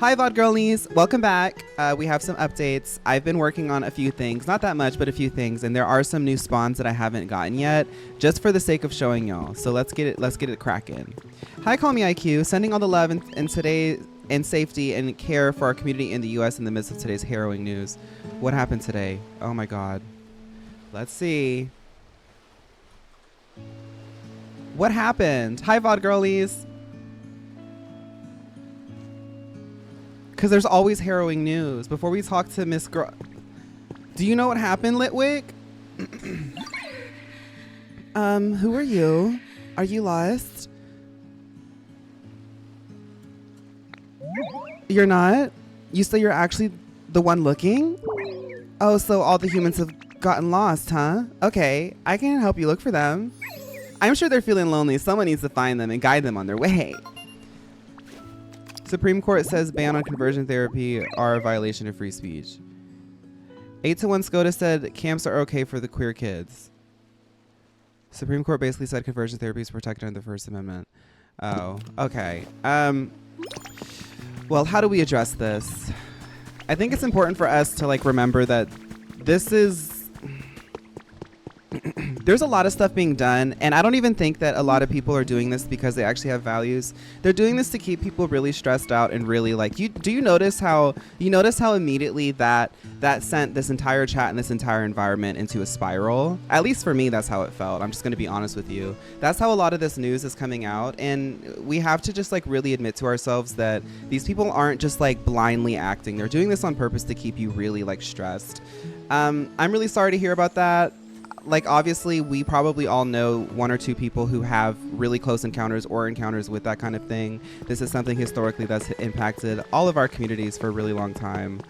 Hi VOD girlies, welcome back. We have some updates. I've been working on a few things, not that much, but a few things, and there are some new spawns that I haven't gotten yet, just for the sake of showing y'all. So let's get it cracking. Hi, call me IQ, sending all the love and today and safety and care for our community in the US in the midst of today's harrowing news. What happened today? Oh my God. Let's see. What happened? Hi VOD girlies. Because there's always harrowing news. Before we talk to Miss Girl, do you know what happened, Litwick? Who are you? Are you lost? You're not? You say you're actually the one looking? Oh, so all the humans have gotten lost, huh? Okay, I can help you look for them. I'm sure they're feeling lonely. Someone needs to find them and guide them on their way. Supreme Court says ban on conversion therapy are a violation of free speech. 8-1 SCOTUS said camps are okay for the queer kids. Supreme Court basically said conversion therapy is protected under the First Amendment. Oh, okay. Well, how do we address this? I think it's important for us to remember that this is there's a lot of stuff being done, and I don't even think that a lot of people are doing this because they actually have values. They're doing this to keep people really stressed out and really do you notice how immediately that sent this entire chat and this entire environment into a spiral? At least for me, that's how it felt. I'm just going to be honest with you. That's how a lot of this news is coming out, and we have to just really admit to ourselves that these people aren't just blindly acting. They're doing this on purpose to keep you really stressed. I'm really sorry to hear about that. Obviously, we probably all know one or two people who have really close encounters or encounters with that kind of thing. This is something historically that's impacted all of our communities for a really long time.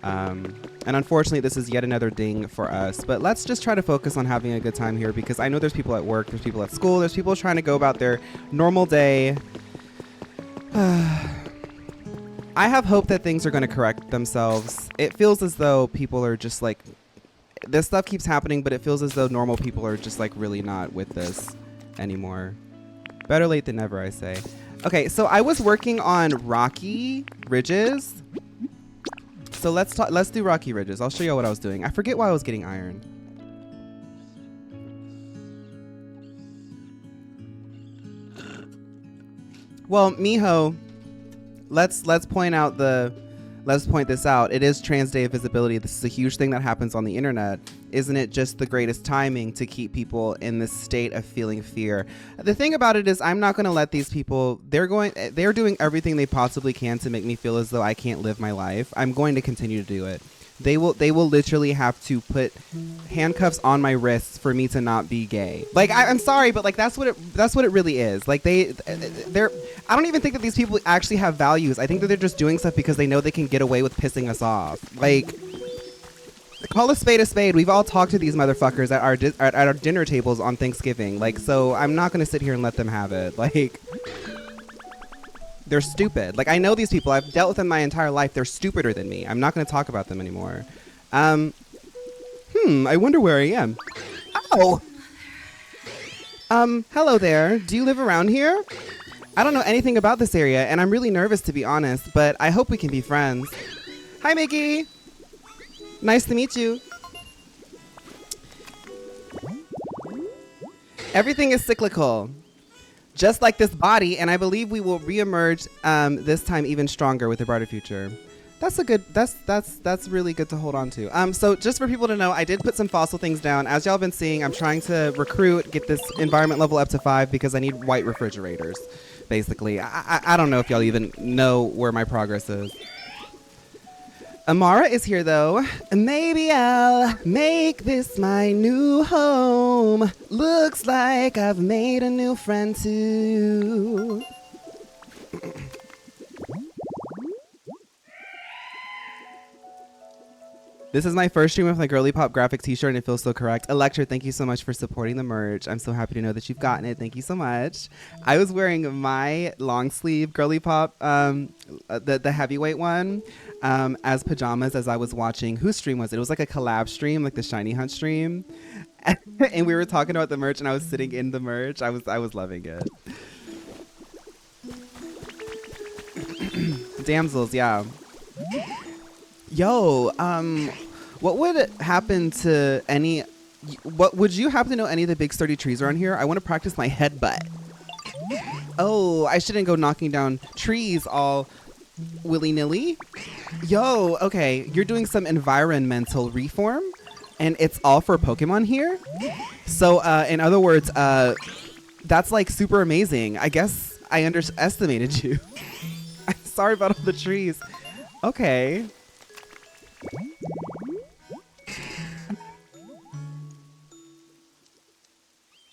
And unfortunately, this is yet another ding for us. But let's just try to focus on having a good time here, because I know there's people at work, there's people at school, there's people trying to go about their normal day. I have hope that things are going to correct themselves. It feels as though people are just this stuff keeps happening, but it feels as though normal people are just really not with this anymore. Better late than never, I say. Okay, so I was working on rocky ridges. So let's do rocky ridges. I'll show you what I was doing. I forget why I was getting iron. Well, mijo, let's point this out. It is Trans Day of Visibility. This is a huge thing that happens on the internet. Isn't it just the greatest timing to keep people in this state of feeling fear? The thing about it is, I'm not going to let these people, they're doing everything they possibly can to make me feel as though I can't live my life. I'm going to continue to do it. They will literally have to put handcuffs on my wrists for me to not be gay. I'm sorry, but that's what it really is. They're I don't even think that these people actually have values. I think that they're just doing stuff because they know they can get away with pissing us off. Call a spade. We've all talked to these motherfuckers at our dinner tables on Thanksgiving. So I'm not gonna sit here and let them have it. They're stupid. I know these people. I've dealt with them my entire life. They're stupider than me. I'm not going to talk about them anymore. I wonder where I am. Oh! Hello there. Do you live around here? I don't know anything about this area, and I'm really nervous, to be honest, but I hope we can be friends. Hi, Mickey! Nice to meet you. Everything is cyclical. Just like this body, and I believe we will reemerge this time even stronger with a brighter future. That's really good to hold on to. So just for people to know, I did put some fossil things down. As y'all been seeing, I'm trying to get this environment level up to 5 because I need white refrigerators, basically. I don't know if y'all even know where my progress is. Amara is here, though. Maybe I'll make this my new home. Looks like I've made a new friend, too. This is my first stream with my girly pop graphic t-shirt, and it feels so correct. Electra, thank you so much for supporting the merch. I'm so happy to know that you've gotten it. Thank you so much. I was wearing my long sleeve girly pop, the heavyweight one, as pajamas as I was watching. Whose stream was it? It was a collab stream, the Shiny Hunt stream. And we were talking about the merch, and I was sitting in the merch. I was loving it. Damsels, yeah. Yo, what would happen to any... What would you happen to know any of the big sturdy trees around here? I want to practice my headbutt. Oh, I shouldn't go knocking down trees all willy-nilly. Yo, okay, you're doing some environmental reform, and it's all for Pokemon here? So, in other words, that's like super amazing. I guess I underestimated you. I'm sorry about all the trees. Okay.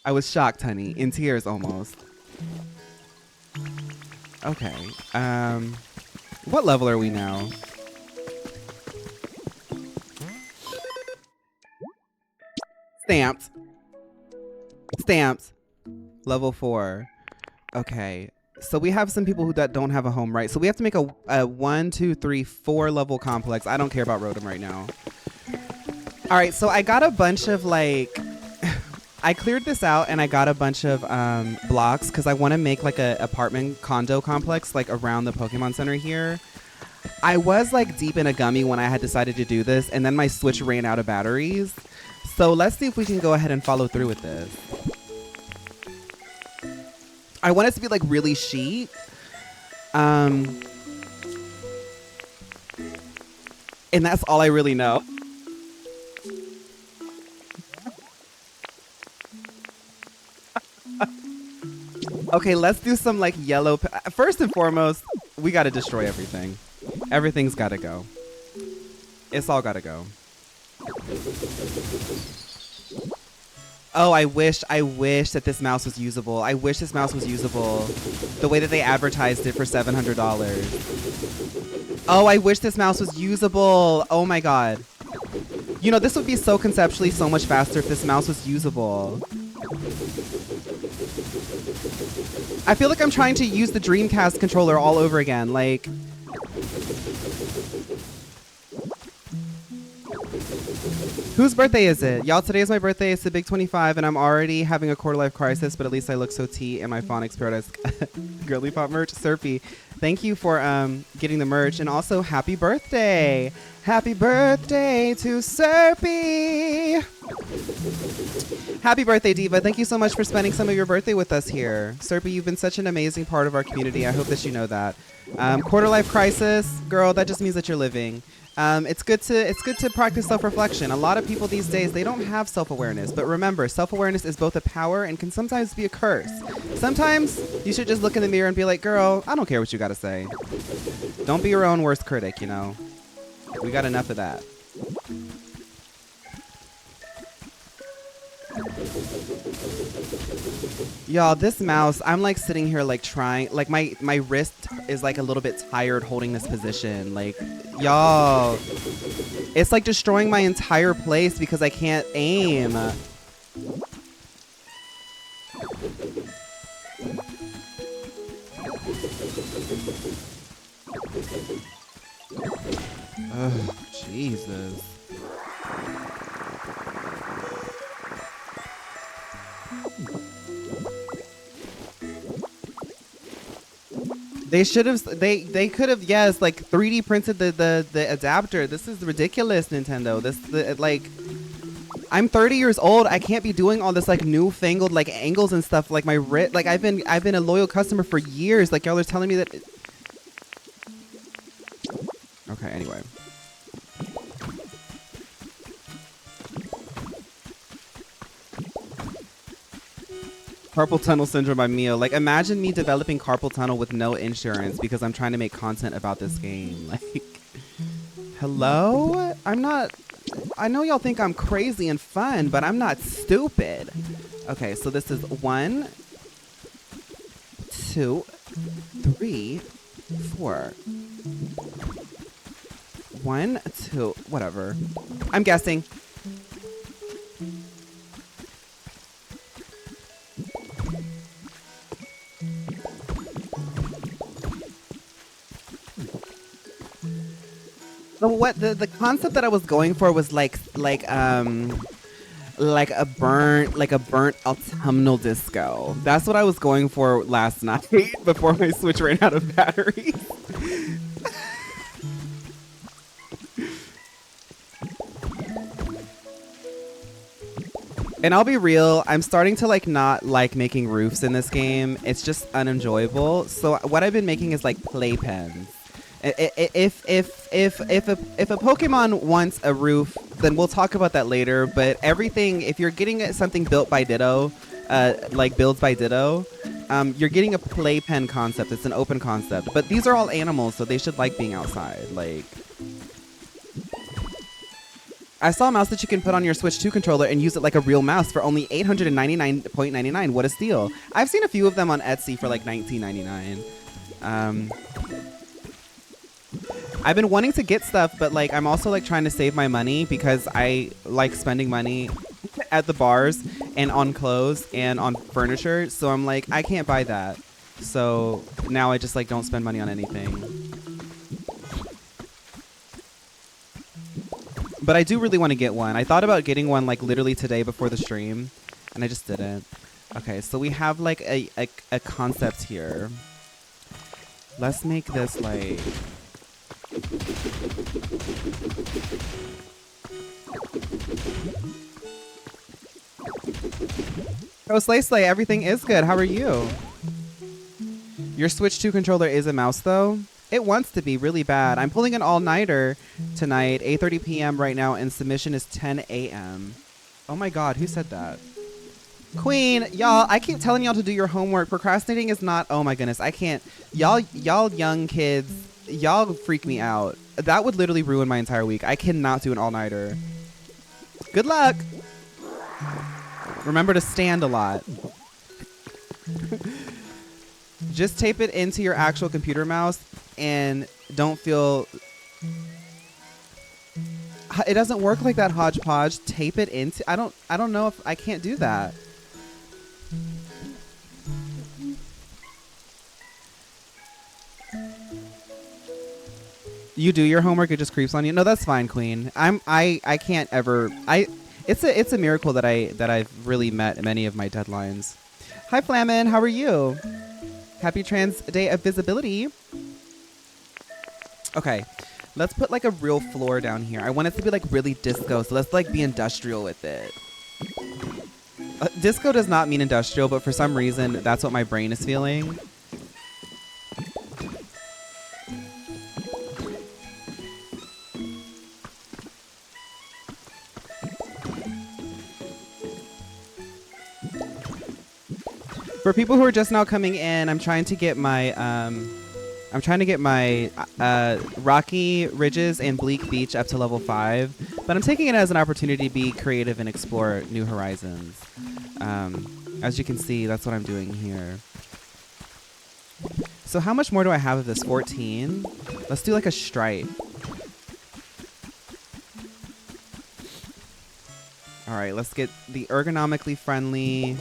I was shocked, honey. In tears almost. Okay. What level are we now? Stamped. Stamped. Level 4. Okay. So we have some people that don't have a home, right? So we have to make a 1, 2, 3, 4 level complex. I don't care about Rotom right now. All right. So I got a bunch of like... I cleared this out and I got a bunch of blocks because I want to make like a apartment condo complex like around the Pokemon Center here. I was like deep in a gummy when I had decided to do this, and then my Switch ran out of batteries. So let's see if we can go ahead and follow through with this. I want it to be like really chic. And that's all I really know. Okay, let's do some like yellow. First and foremost, we got to destroy everything. Everything's got to go. It's all got to go. Oh, I wish that this mouse was usable. I wish this mouse was usable. The way that they advertised it for $700. Oh, I wish this mouse was usable. Oh my God. You know, this would be so conceptually so much faster if this mouse was usable. I feel like I'm trying to use the Dreamcast controller all over again. Like, whose birthday is it? Y'all, today is my birthday. It's the big 25, and I'm already having a quarter life crisis, but at least I look so tea in my Phonics Paradise Girly Pop merch. Serpy, thank you for getting the merch, and also happy birthday. Happy birthday to Serpy. Happy birthday, Diva. Thank you so much for spending some of your birthday with us here. Serpy, you've been such an amazing part of our community. I hope that you know that. Quarter life crisis, girl, that just means that you're living. It's good to practice self-reflection. A lot of people these days, they don't have self-awareness. But remember, self-awareness is both a power and can sometimes be a curse. Sometimes you should just look in the mirror and be like, girl, I don't care what you got to say. Don't be your own worst critic, you know. We got enough of that. Y'all, this mouse, I'm like sitting here like trying, like my wrist is like a little bit tired holding this position. Like, y'all, it's like destroying my entire place because I can't aim. Oh, Jesus. They should have. They could have. Yes, like 3D printed the adapter. This is ridiculous, Nintendo. Like, I'm 30 years old. I can't be doing all this like newfangled like angles and stuff. Like my wrist. Like I've been a loyal customer for years. Like y'all are telling me that. Okay. Anyway. Carpal tunnel syndrome by Mio. Like, imagine me developing carpal tunnel with no insurance because I'm trying to make content about this game. Like, hello? I'm not... I know y'all think I'm crazy and fun, but I'm not stupid. Okay, so this is 1, 2, 3, 4. 1, 2... Whatever. I'm guessing. So what the concept that I was going for was like a burnt autumnal disco. That's what I was going for last night before my Switch ran out of batteries. And I'll be real, I'm starting to like not like making roofs in this game. It's just unenjoyable. So what I've been making is like playpens. If a Pokemon wants a roof, then we'll talk about that later. But everything, if you're getting something built by Ditto, like builds by Ditto, you're getting a playpen concept. It's an open concept. But these are all animals, so they should like being outside. Like, I saw a mouse that you can put on your Switch 2 controller and use it like a real mouse for only $899.99. What a steal. I've seen a few of them on Etsy for like $19.99. I've been wanting to get stuff, but like I'm also like trying to save my money because I like spending money at the bars and on clothes and on furniture. So I'm like, I can't buy that. So now I just like don't spend money on anything. But I do really want to get one. I thought about getting one like literally today before the stream, and I just didn't. Okay, so we have like a concept here. Let's make this like... Oh, Slay, everything is good. How are you? Your Switch 2 controller is a mouse though? It wants to be really bad. I'm pulling an all-nighter tonight, 8:30 p.m. right now, and submission is 10 a.m. Oh my god, who said that? Queen, y'all, I keep telling y'all to do your homework. Procrastinating is not, oh my goodness, I can't. Y'all young kids, y'all freak me out. That would literally ruin my entire week. I cannot do an all-nighter. Good luck. Remember to stand a lot. Just tape it into your actual computer mouse and don't feel... It doesn't work like that, Hodgepodge. Tape it into... I don't know if... I can't do that. You do your homework, it just creeps on you. No, that's fine, Queen. I can't ever... It's a miracle that I've really met many of my deadlines. Hi, Flamin. How are you? Happy Trans Day of Visibility. Okay, let's put like a real floor down here. I want it to be like really disco, so let's like be industrial with it. Disco does not mean industrial, but for some reason, that's what my brain is feeling. For people who are just now coming in, I'm trying to get my Rocky Ridges and Bleak Beach up to level 5, but I'm taking it as an opportunity to be creative and explore new horizons. As you can see, that's what I'm doing here. So how much more do I have of this? 14? Let's do like a stripe. All right, let's get the ergonomically friendly...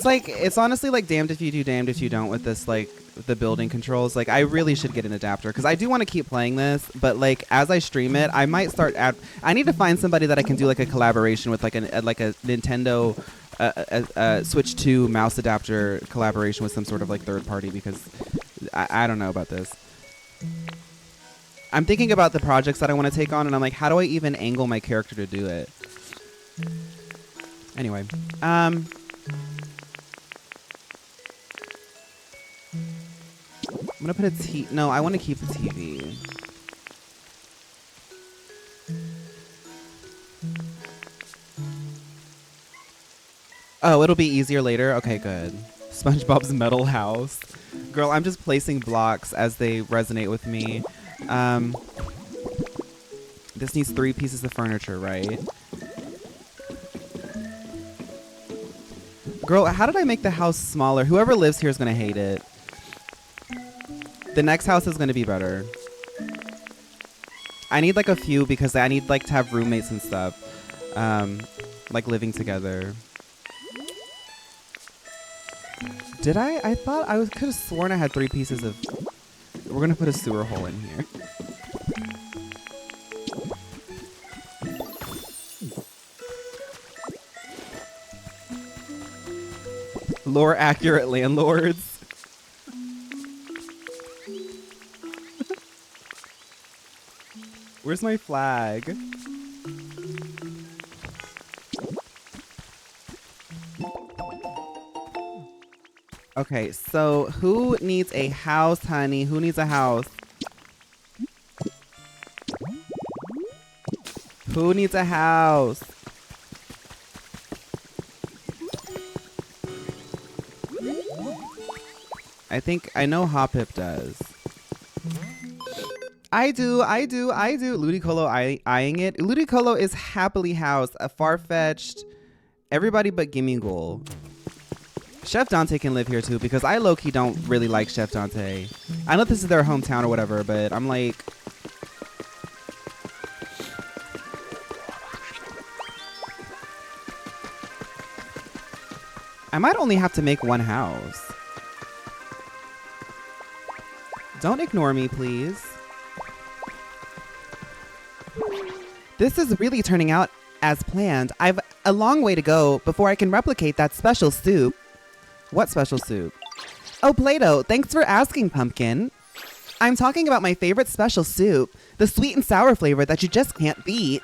It's honestly like damned if you do, damned if you don't with this, like, the building controls. Like, I really should get an adapter because I do want to keep playing this, but like as I stream it, I might start I need to find somebody that I can do like a collaboration with, like a Nintendo Switch 2 mouse adapter collaboration with some sort of like third party, because I don't know about this. I'm thinking about the projects that I want to take on, and I'm like, how do I even angle my character to do it? Anyway, I'm gonna put a no, I want to keep the TV. Oh, it'll be easier later? Okay, good. SpongeBob's metal house. Girl, I'm just placing blocks as they resonate with me. This needs 3 pieces of furniture, right? Girl, how did I make the house smaller? Whoever lives here is gonna hate it. The next house is gonna be better. I need like a few because I need like to have roommates and stuff. Like living together. Did I? I thought I could have sworn I had 3 pieces of... We're gonna put a sewer hole in here. Lore accurate landlords. Where's my flag? Okay, so who needs a house, honey? Who needs a house? Who needs a house? I think I know Hop-Hip does. I do. Ludicolo eyeing it. Ludicolo is happily housed. A far-fetched. Everybody but Gimme Ghoul. Chef Dante can live here too because I low-key don't really like Chef Dante. I know this is their hometown or whatever, but I'm like... I might only have to make one house. Don't ignore me, please. This is really turning out as planned. I've a long way to go before I can replicate that special soup. What special soup? Oh, Play-Doh, thanks for asking, Pumpkin. I'm talking about my favorite special soup, the sweet and sour flavor that you just can't beat.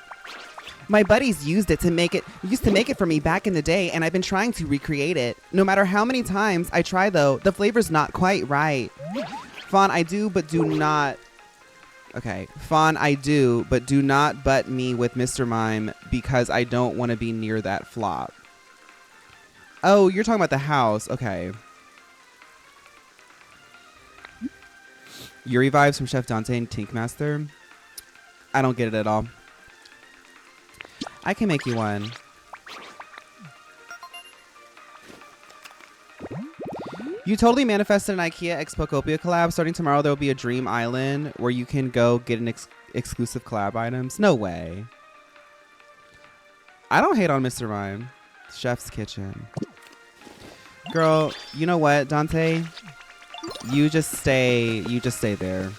My buddies used to make it for me back in the day, and I've been trying to recreate it. No matter how many times I try, though, the flavor's not quite right. Phaun, I do, but do not... Okay, Phaun, I do, but do not butt me with Mr. Mime because I don't want to be near that flop. Oh, you're talking about the house. Okay. Yuri vibes from Chef Dante and Tinkmaster. I don't get it at all. I can make you one. You totally manifested an IKEA Expocopia collab. Starting tomorrow, there will be a dream island where you can go get an exclusive collab items. No way. I don't hate on Mr. Mime. Chef's Kitchen. Girl, you know what, Dante? You just stay there.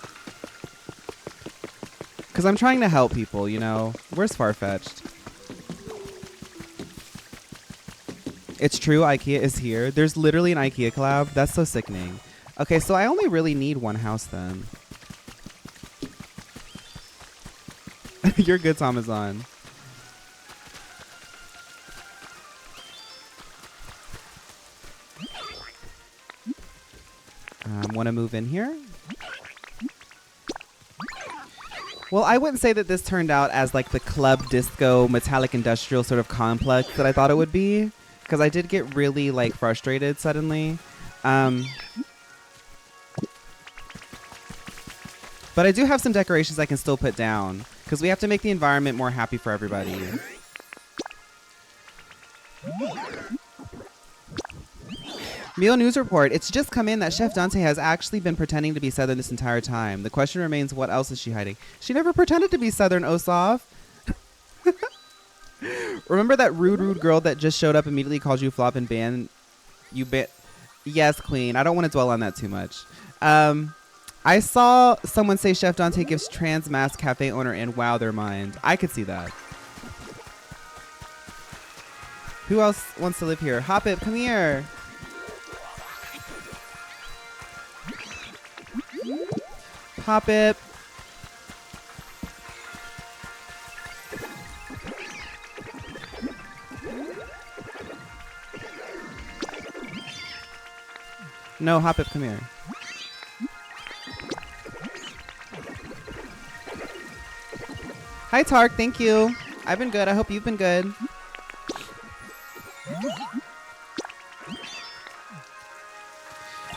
Because I'm trying to help people, you know? Where's Farfetched? It's true, IKEA is here. There's literally an IKEA collab. That's so sickening. Okay, so I only really need one house then. You're good, Amazon. Want to move in here? Well, I wouldn't say that this turned out as like the club disco metallic industrial sort of complex that I thought it would be. Because I did get really like frustrated suddenly. But I do have some decorations I can still put down. Because we have to make the environment more happy for everybody. Meal News Report. It's just come in that Chef Dante has actually been pretending to be Southern this entire time. The question remains, what else is she hiding? She never pretended to be Southern, Osaf. Remember that rude girl that just showed up, immediately called you flop and banned you? Yes, Queen. I don't want to dwell on that too much. I saw someone say Chef Dante gives trans mask cafe owner and wow their mind. I could see that. Who else wants to live here? Hop-Hip, come here. Hop-Hip. No, Hop-Hip, come here. Hi, Tark. Thank you. I've been good. I hope you've been good.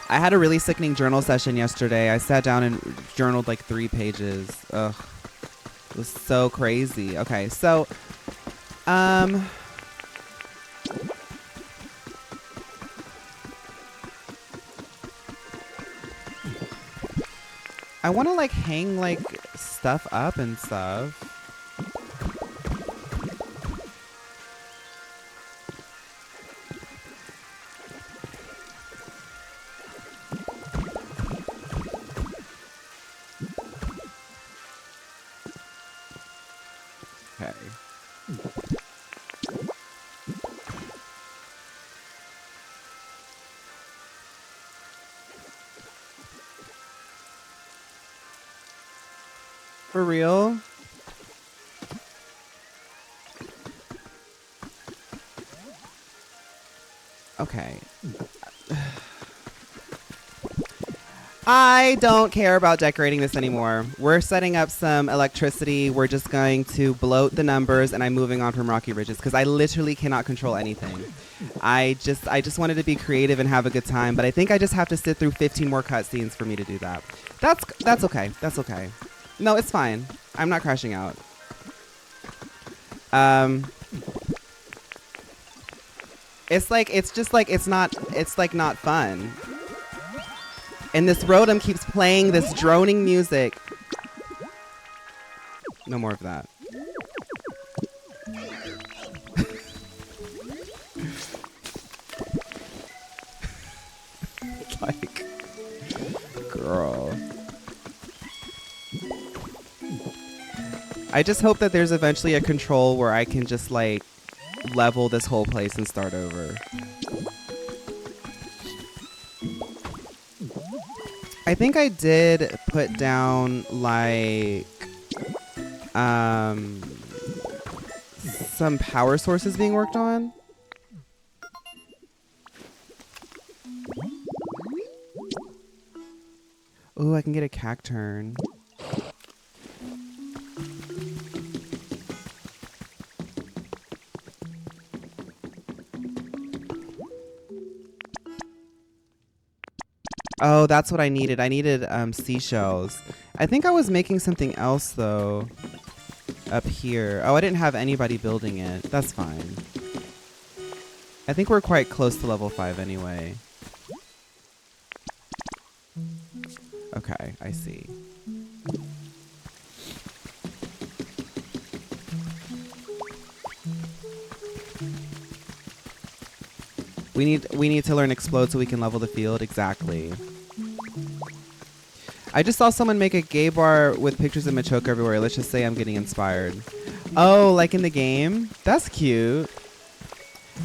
I had a really sickening journal session yesterday. I sat down and journaled like 3 pages. Ugh. It was so crazy. Okay, so... I want to like hang like stuff up and stuff. Okay. For real? Okay. I don't care about decorating this anymore. We're setting up some electricity. We're just going to bloat the numbers, and I'm moving on from Rocky Ridges because I literally cannot control anything. I just wanted to be creative and have a good time, but I think I just have to sit through 15 more cutscenes for me to do that. That's okay. That's okay. No, it's fine. I'm not crashing out. It's like not fun. And this Rotom keeps playing this droning music. No more of that. Like, girl. I just hope that there's eventually a control where I can just like level this whole place and start over. I think I did put down like some power sources being worked on. Ooh, I can get a cacturn. Oh, that's what I needed. I needed seashells. I think I was making something else though up here. Oh, I didn't have anybody building it. That's fine. I think we're quite close to level 5 anyway. Okay, I see. We need to learn explode so we can level the field. Exactly. I just saw someone make a gay bar with pictures of Machoke everywhere. Let's just say I'm getting inspired. Oh, like in the game? That's cute.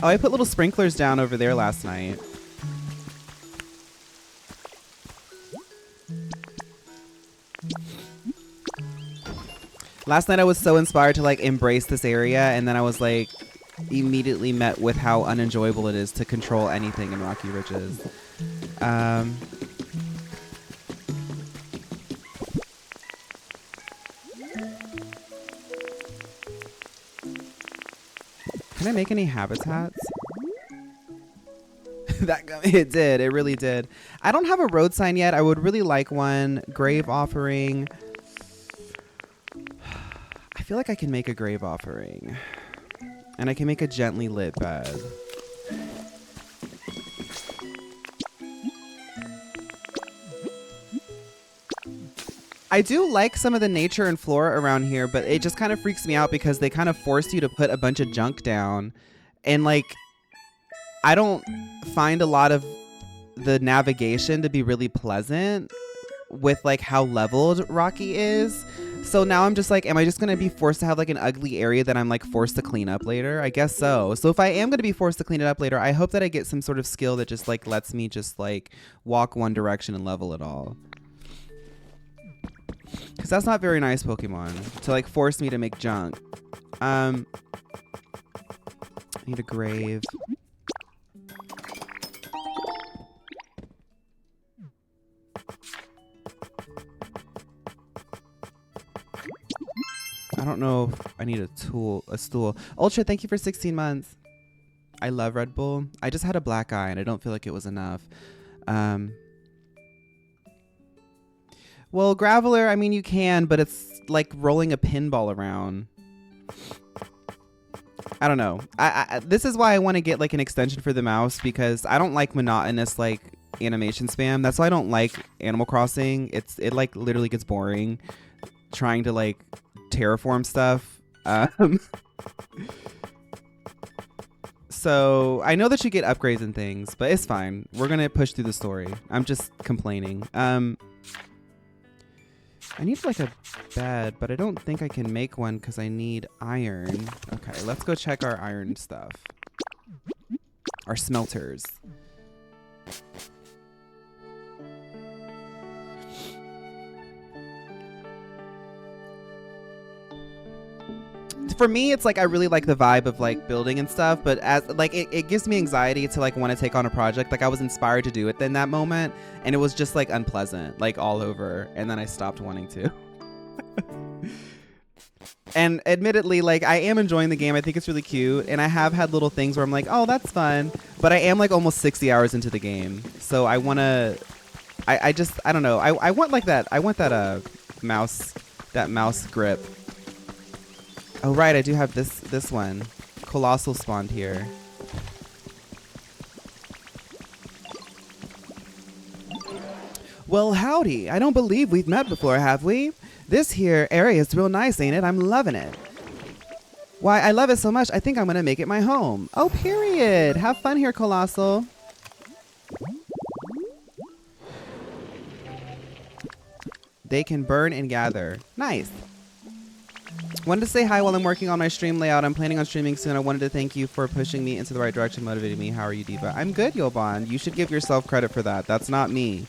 Oh, I put little sprinklers down over there last night. Last night I was so inspired to like embrace this area, and then I was like immediately met with how unenjoyable it is to control anything in Rocky Ridges. Can I make any habitats? It did. It really did. I don't have a road sign yet. I would really like one. Grave offering. I feel like I can make a grave offering. And I can make a gently lit bed. I do like some of the nature and flora around here, but it just kind of freaks me out because they kind of force you to put a bunch of junk down. And like, I don't find a lot of the navigation to be really pleasant with like how leveled Rocky is. So now I'm just like, am I just going to be forced to have like an ugly area that I'm like forced to clean up later? I guess so. So if I am going to be forced to clean it up later, I hope that I get some sort of skill that just like lets me just like walk one direction and level it all. Because that's not very nice, Pokemon, to like force me to make junk. I need a grave. I don't know if I need a stool. Ultra, thank you for 16 months. I love Red Bull. I just had a black eye and I don't feel like it was enough. Well, Graveler, I mean, you can, but it's like rolling a pinball around. I don't know. This is why I want to get like an extension for the mouse, because I don't like monotonous like animation spam. That's why I don't like Animal Crossing. It like literally gets boring trying to like terraform stuff. So I know that you get upgrades and things, but it's fine. We're gonna push through the story. I'm just complaining. I need like a bed, but I don't think I can make one because I need iron. Okay, let's go check our iron stuff. Our smelters. for me, it's like I really like the vibe of like building and stuff, but as like it gives me anxiety to like want to take on a project. Like I was inspired to do it in that moment, and it was just like unpleasant, like all over, and then I stopped wanting to. And admittedly, like I am enjoying the game. I think it's really cute, and I have had little things where I'm like, oh, that's fun, but I am like almost 60 hours into the game, so I want to. I just I don't know. I want like that. I want that mouse grip. Oh right, I do have this one. Colossal spawned here. Well, howdy. I don't believe we've met before, have we? This here area is real nice, ain't it? I'm loving it. Why, I love it so much, I think I'm gonna make it my home. Oh, period. Have fun here, Colossal. They can burn and gather. Nice. Wanted to say hi while I'm working on my stream layout. I'm planning on streaming soon. I wanted to thank you for pushing me into the right direction, motivating me. How are you, Diva? I'm good, Yoban. You should give yourself credit for that. That's not me.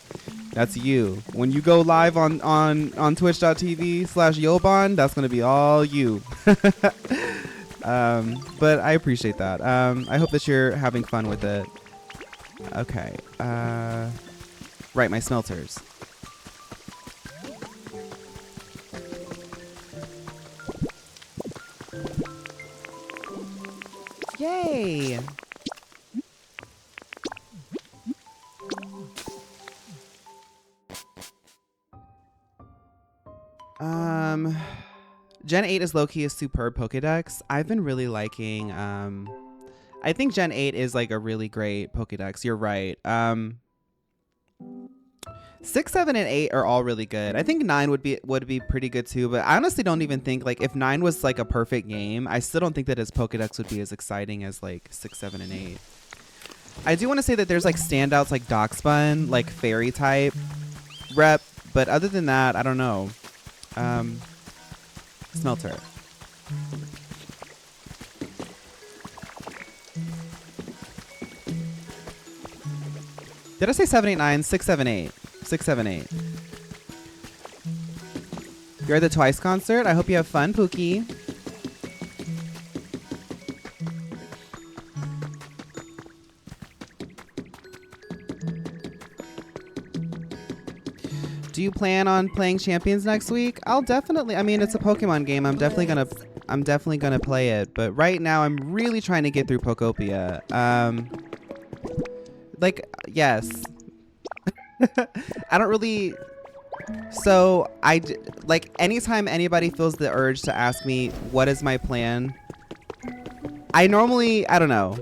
That's you. When you go live on twitch.tv/Yoban, that's going to be all you. But I appreciate that. I hope that you're having fun with it. Okay. Right, my smelters. Yay! Gen 8 is low-key a superb Pokédex. I've been really liking, I think Gen 8 is like a really great Pokédex. You're right. 6, 7, and 8 are all really good. I think 9 would be pretty good too, but I honestly don't even think like if 9 was like a perfect game, I still don't think that his Pokédex would be as exciting as like 6, 7, and 8. I do want to say that there's like standouts like Darkspun, like Fairy type rep, but other than that, I don't know. Smelter. Did I say 7, 8, 9? 6, 7, 8. 6, 7, 8. You're at the Twice concert. I hope you have fun, Pookie. Do you plan on playing Champions next week? I'll definitely. I mean, it's a Pokemon game. I'm definitely gonna play it. But right now, I'm really trying to get through Pokopia. Like, yes. I don't really. So like anytime anybody feels the urge to ask me what is my plan, I don't know.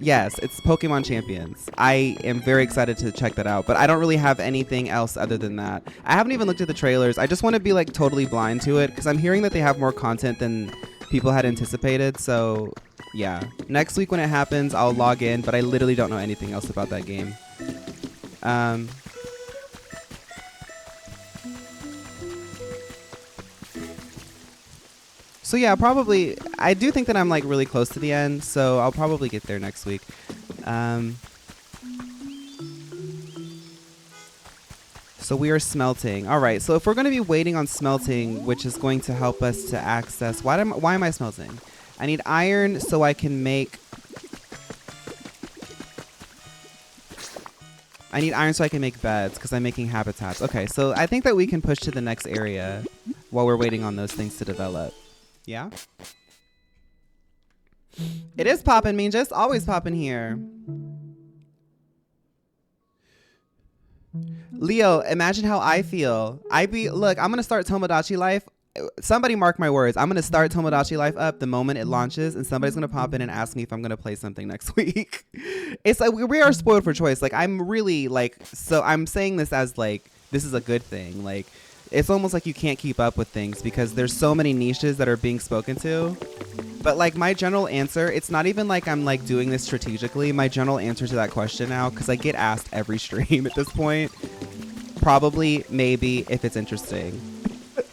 Yes, it's Pokemon Champions. I am very excited to check that out, but I don't really have anything else other than that. I haven't even looked at the trailers. I just want to be like totally blind to it because I'm hearing that they have more content than people had anticipated. So yeah, next week when it happens, I'll log in, but I literally don't know anything else about that game. So yeah, probably, I do think that I'm like really close to the end, so I'll probably get there next week. So we are smelting. All right, so if we're going to be waiting on smelting, which is going to help us to access, why am I smelting? I need iron so I can make, beds because I'm making habitats. Okay, so I think that we can push to the next area while we're waiting on those things to develop. Yeah? It is poppin', mean, just always poppin' here. Leo, imagine how I feel. Look, I'm gonna start Tomodachi Life. Somebody mark my words. I'm gonna start Tomodachi Life up the moment it launches, and somebody's gonna pop in and ask me if I'm gonna play something next week. It's like we are spoiled for choice. Like I'm really like, so I'm saying this as like this is a good thing. Like it's almost like you can't keep up with things because there's so many niches that are being spoken to. But like my general answer, it's not even like I'm like doing this strategically. My general answer to that question now, because I get asked every stream at this point, probably, maybe, if it's interesting.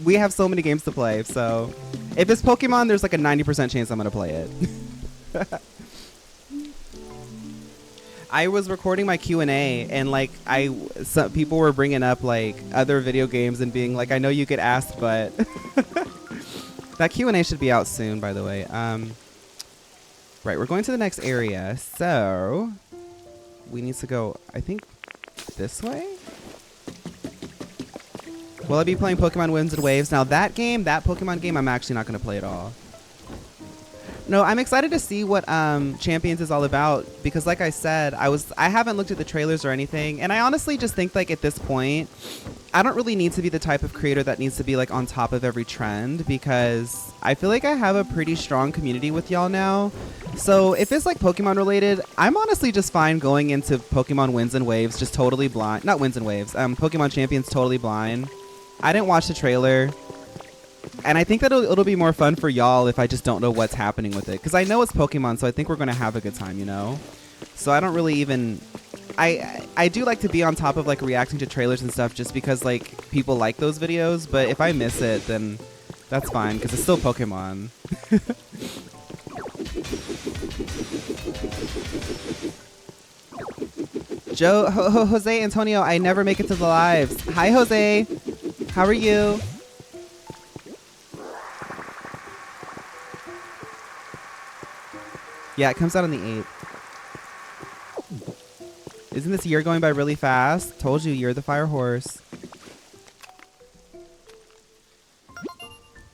We have so many games to play, so if it's Pokemon, there's like a 90% chance I'm gonna play it. I was recording my Q&A and like some people were bringing up like other video games and being like, I know you get asked, but That Q&A should be out soon, by the way. Right, we're going to the next area. So we need to go, I think, this way? Will I be playing Pokemon Winds and Waves? Now that Pokemon game, I'm actually not going to play at all. No, I'm excited to see what Champions is all about because, like I said, I haven't looked at the trailers or anything, and I honestly just think like at this point, I don't really need to be the type of creator that needs to be like on top of every trend because I feel like I have a pretty strong community with y'all now. So if it's like Pokemon related, I'm honestly just fine going into Pokemon Winds and Waves just totally blind. Not Winds and Waves. Pokemon Champions totally blind. I didn't watch the trailer. And I think that it'll be more fun for y'all if I just don't know what's happening with it. Because I know it's Pokemon, so I think we're going to have a good time, you know? So I don't really even... I do like to be on top of, like, reacting to trailers and stuff just because, like, people like those videos. But if I miss it, then that's fine because it's still Pokemon. Jose Antonio, I never make it to the lives. Hi, Jose. How are you? Yeah, it comes out on the 8th. Isn't this year going by really fast? Told you, you're the fire horse.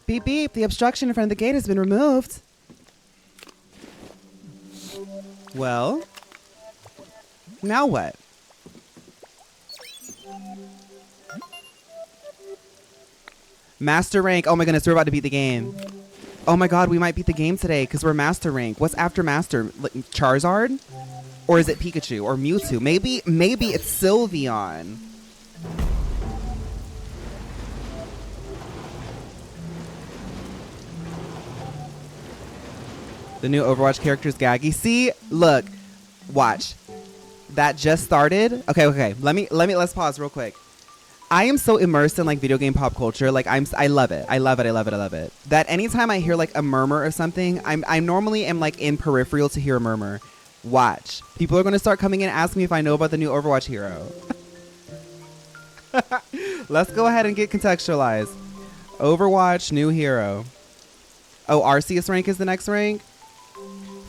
Beep beep, the obstruction in front of the gate has been removed. Well, now what? Master rank. Oh my goodness, we're about to beat the game. Oh my god, we might beat the game today because we're master rank. What's after master? Like, Charizard? Or is it Pikachu or Mewtwo? Maybe it's Sylveon. The new Overwatch character is Gaggy. See, look, watch. That just started. Okay. Let's pause real quick. I am so immersed in like video game pop culture. Like I love it. That anytime I hear like a murmur or something, I normally am like in peripheral to hear a murmur. Watch. People are going to start coming in and asking me if I know about the new Overwatch hero. Let's go ahead and get contextualized. Overwatch new hero. Oh, Arceus rank is the next rank?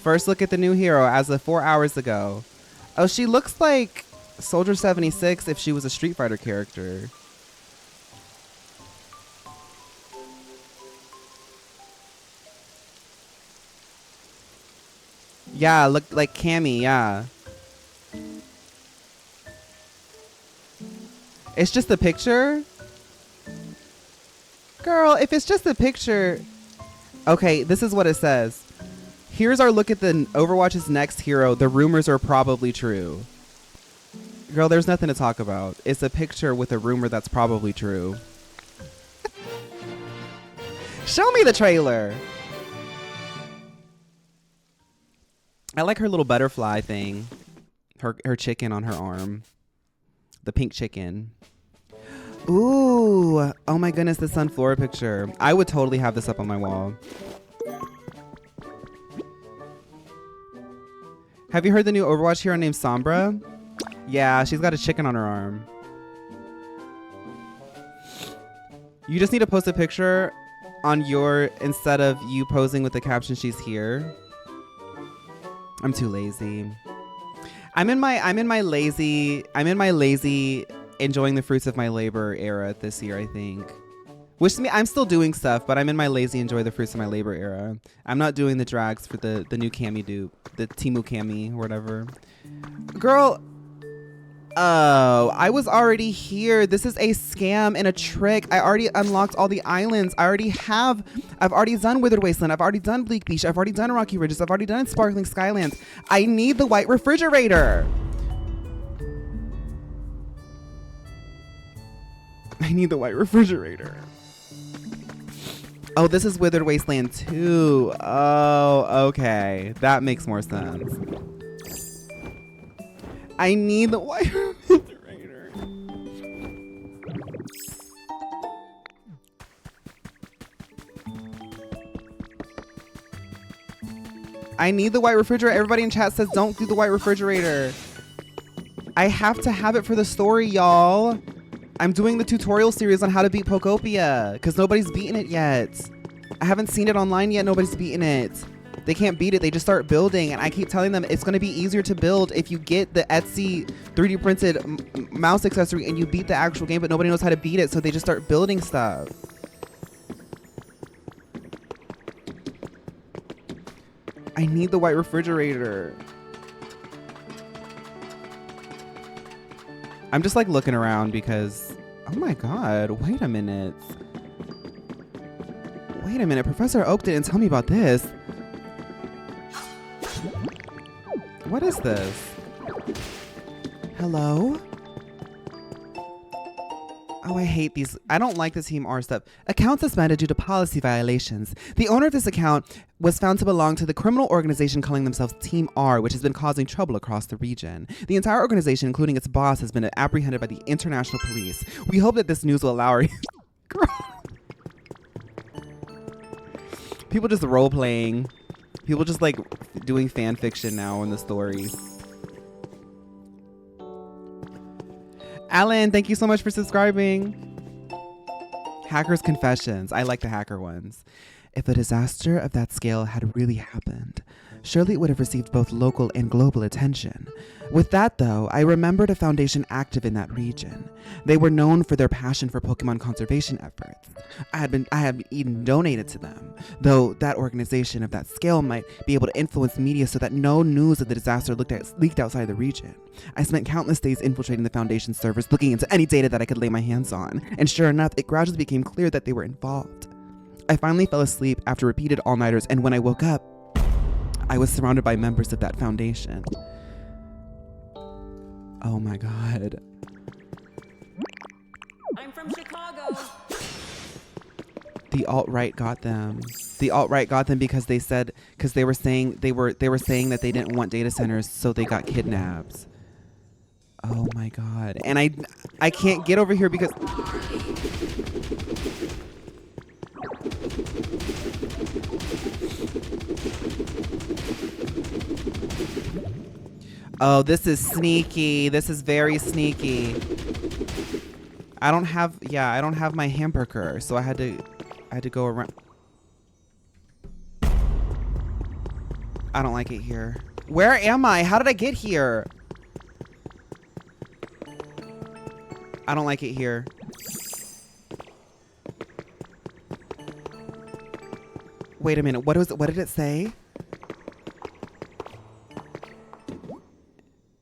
First look at the new hero as of 4 hours ago. Oh, she looks like Soldier 76 if she was a Street Fighter character. Yeah, look like Cammy, yeah. It's just a picture? Girl, if it's just a picture... Okay, this is what it says. Here's our look at the Overwatch's next hero. The rumors are probably true. Girl, there's nothing to talk about. It's a picture with a rumor that's probably true. Show me the trailer. I like her little butterfly thing. Her chicken on her arm. The pink chicken. Ooh. Oh my goodness, the Sunflora picture. I would totally have this up on my wall. Have you heard the new Overwatch hero named Sombra? Yeah, she's got a chicken on her arm. You just need to post a picture on your instead of you posing with the caption "she's here." I'm too lazy. I'm in my lazy enjoying the fruits of my labor era this year, I think. Which to me, I'm still doing stuff, but I'm in my lazy enjoy the fruits of my labor era. I'm not doing the drags for the new Cammy dupe, the Temu Cammy or whatever. Girl, oh, I was already here. This is a scam and a trick. I already unlocked all the islands. I've already done Withered Wasteland. I've already done Bleak Beach. I've already done Rocky Ridges. I've already done Sparkling Skylands. I need the white refrigerator. I need the white refrigerator. Oh, this is Withered Wasteland 2. Oh, okay. That makes more sense. I need the white refrigerator. I need the white refrigerator. Everybody in chat says don't do the white refrigerator. I have to have it for the story, y'all. I'm doing the tutorial series on how to beat Pokopia because nobody's beaten it yet. I haven't seen it online yet. Nobody's beaten it. They can't beat it. They just start building. And I keep telling them it's going to be easier to build if you get the Etsy 3D printed mouse accessory and you beat the actual game, but nobody knows how to beat it. So they just start building stuff. I need the white refrigerator. I'm just like looking around because, oh my God, wait a minute. Wait a minute, Professor Oak didn't tell me about this. What is this? Hello? Oh, I hate these. I don't like the Team R stuff. Account suspended due to policy violations. The owner of this account was found to belong to the criminal organization calling themselves Team R, which has been causing trouble across the region. The entire organization, including its boss, has been apprehended by the international police. We hope that this news will allow our... People just role-playing. People just like doing fan fiction now in the story. Alan, thank you so much for subscribing. Hacker's Confessions. I like the hacker ones. If a disaster of that scale had really happened, surely it would have received both local and global attention. With that, though, I remembered a foundation active in that region. They were known for their passion for Pokemon conservation efforts. I had even donated to them, though that organization of that scale might be able to influence media so that no news of the disaster leaked outside the region. I spent countless days infiltrating the Foundation servers, looking into any data that I could lay my hands on, and sure enough, it gradually became clear that they were involved. I finally fell asleep after repeated all-nighters, and when I woke up, I was surrounded by members of that foundation. Oh my God. I'm from Chicago. The alt-right got them. The alt-right got them because they were saying that they didn't want data centers, so they got kidnapped. Oh my God. And I can't get over here because oh, this is sneaky. This is very sneaky. I don't have my hamburger, so I had to go around. I don't like it here. Where am I? How did I get here? I don't like it here. Wait a minute. What did it say?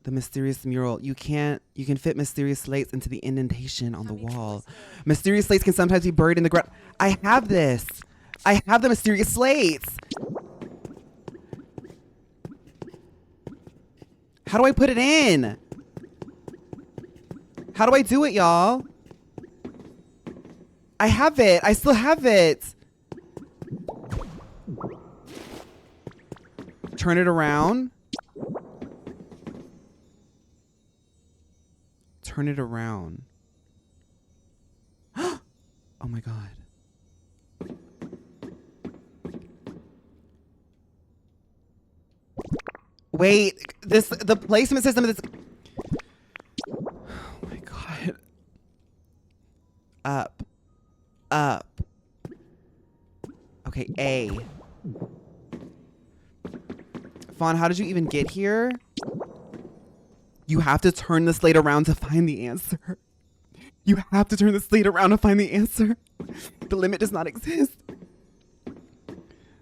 The mysterious mural. You can fit mysterious slates into the indentation on the wall. Mysterious slates can sometimes be buried in the ground. I have this. I have the mysterious slates. How do I put it in? How do I do it, y'all? I have it. I still have it. Turn it around. Turn it around. Oh my God. Wait, the placement system is... Oh my God. Up. Up. Okay, A. Fawn, how did you even get here? You have to turn the slate around to find the answer. You have to turn the slate around to find the answer. The limit does not exist.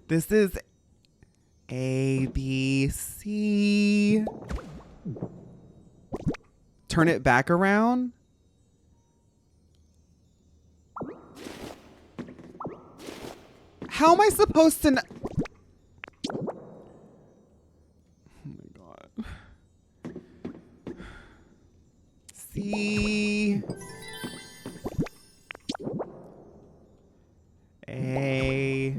This is A, B, C. Turn it back around. How am I supposed to... C, A.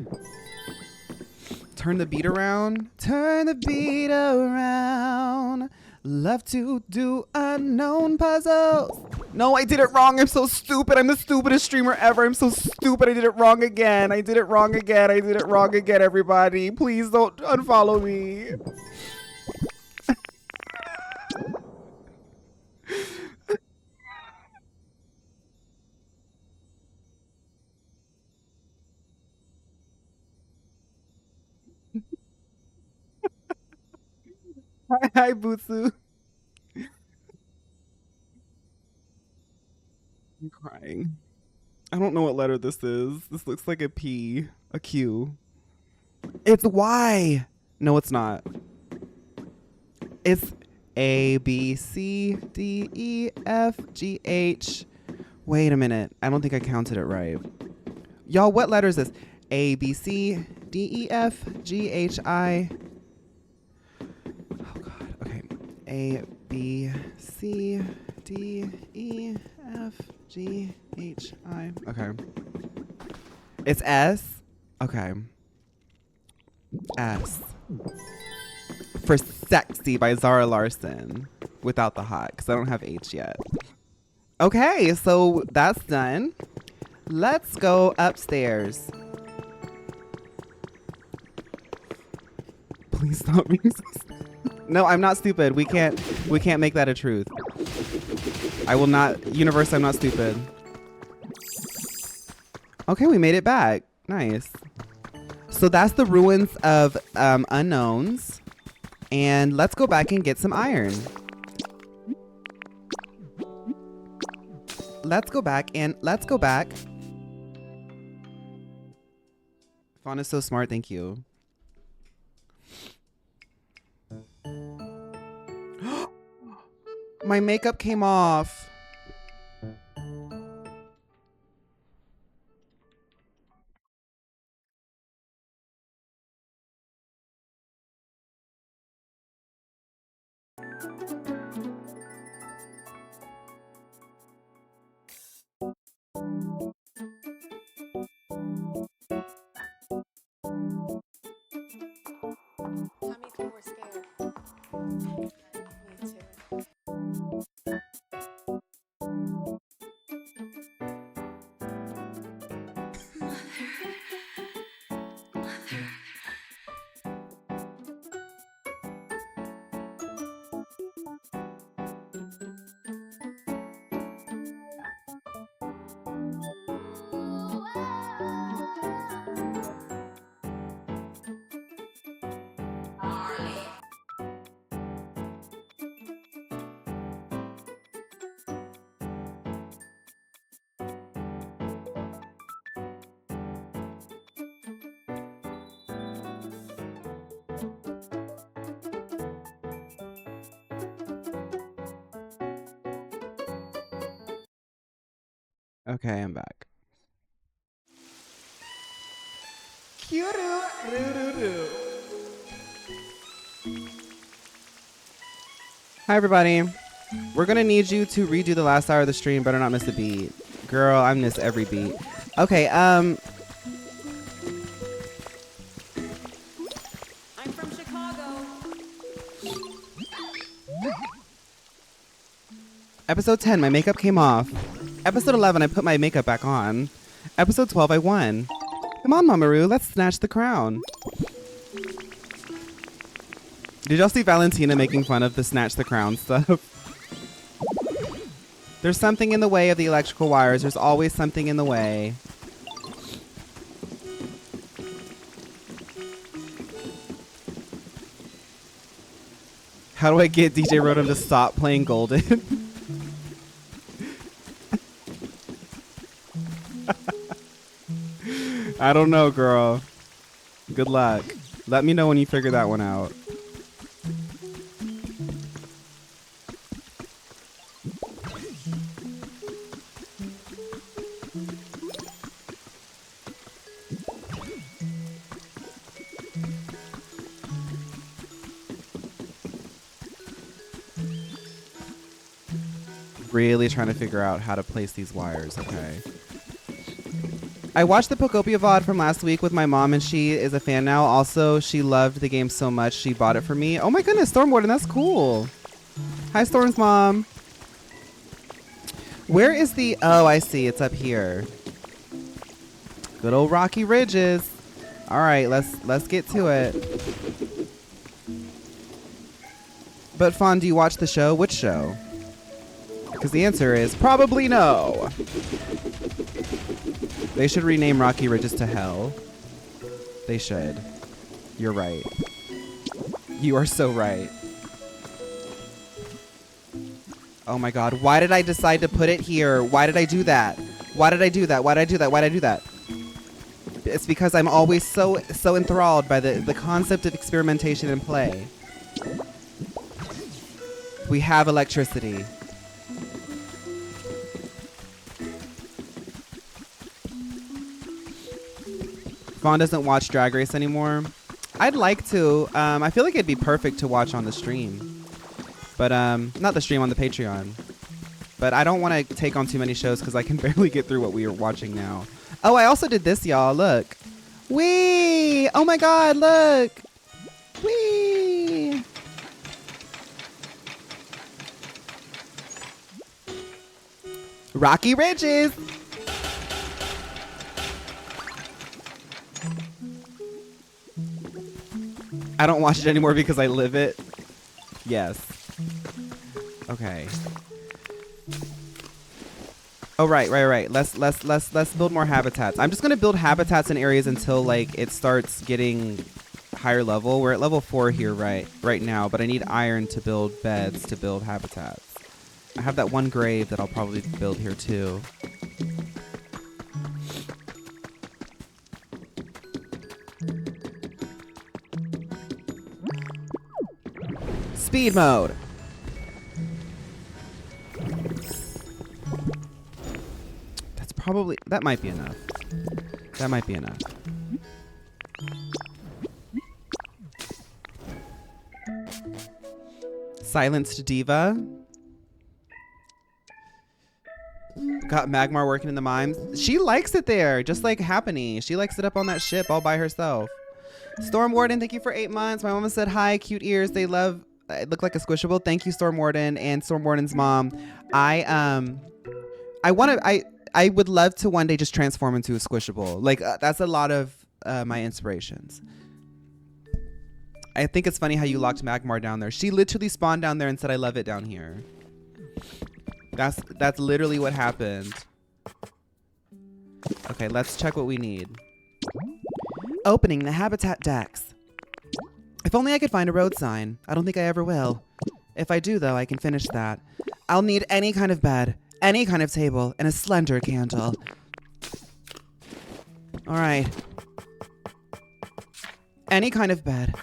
Turn the beat around. Turn the beat around. Love to do unknown puzzles. No, I did it wrong. I'm so stupid. I'm the stupidest streamer ever. I'm so stupid. I did it wrong again. I did it wrong again. I did it wrong again, everybody. Please don't unfollow me. Hi, Butsu. I'm crying. I don't know what letter this is. This looks like a P, a Q. It's Y. No, it's not. It's A, B, C, D, E, F, G, H. Wait a minute. I don't think I counted it right. Y'all, what letter is this? A, B, C, D, E, F, G, H, I. Oh, God. Okay. A, B, C, D, E, F, G, H, I. Okay. It's S. Okay. S. For Sexy by Zara Larsson. Without the hot, because I don't have H yet. Okay, so that's done. Let's go upstairs. Please stop being so stupid. No, I'm not stupid. We can't make that a truth. I will not. Universe, I'm not stupid. Okay, we made it back. Nice. So that's the ruins of Unknowns. And let's go back and get some iron. Let's go back. Phaun is so smart, thank you. My makeup came off. Okay, I'm back. Hi, everybody. We're gonna need you to redo the last hour of the stream. Better not miss a beat. Girl, I miss every beat. Okay, I'm from Chicago. Episode 10, my makeup came off. Episode 11, I put my makeup back on. Episode 12, I won. Come on, Mamoru, let's snatch the crown. Did y'all see Valentina making fun of the snatch the crown stuff? There's something in the way of the electrical wires. There's always something in the way. How do I get DJ Rotom to stop playing Golden? I don't know, girl. Good luck. Let me know when you figure that one out. Really trying to figure out how to place these wires, okay. I watched the Pokopia VOD from last week with my mom, and she is a fan now. Also, she loved the game so much, she bought it for me. Oh my goodness, Stormwarden, that's cool. Hi, Storm's mom. Where is the... Oh, I see. It's up here. Good old Rocky Ridges. All right, let's get to it. But Phaun, do you watch the show? Which show? Because the answer is probably no. They should rename Rocky Ridges to Hell. They should. You're right. You are so right. Oh my God. Why did I decide to put it here? Why did I do that? Why did I do that? Why did I do that? Why did I do that? It's because I'm always so enthralled by the concept of experimentation and play. We have electricity. Phaun doesn't watch Drag Race anymore. I'd like to. I feel like it'd be perfect to watch on the stream. But not the stream, on the Patreon. But I don't want to take on too many shows because I can barely get through what we are watching now. Oh, I also did this, y'all. Look. Whee! Oh my God, look. Whee! Rocky Ridges. I don't watch it anymore because I live it. Yes. Okay. Oh, right. Let's build more habitats. I'm just gonna build habitats in areas until like it starts getting higher level. We're at level 4 here right now, but I need iron to build beds to build habitats. I have that one grave that I'll probably build here too. Speed mode. That might be enough. That might be enough. Silenced Diva. Got Magmar working in the mines. She likes it there, just like Happiny. She likes it up on that ship all by herself. Storm Warden, thank you for 8 months. My mama said hi, cute ears. They love, it look like a Squishable. Thank you, Storm Warden and Storm Warden's mom. I would love to one day just transform into a Squishable. Like, that's a lot of my inspirations. I think it's funny how you locked Magmar down there. She literally spawned down there and said, I love it down here. That's literally what happened. Okay, let's check what we need. Opening the habitat decks. If only I could find a road sign. I don't think I ever will. If I do, though, I can finish that. I'll need any kind of bed, any kind of table, and a slender candle. All right. Any kind of bed.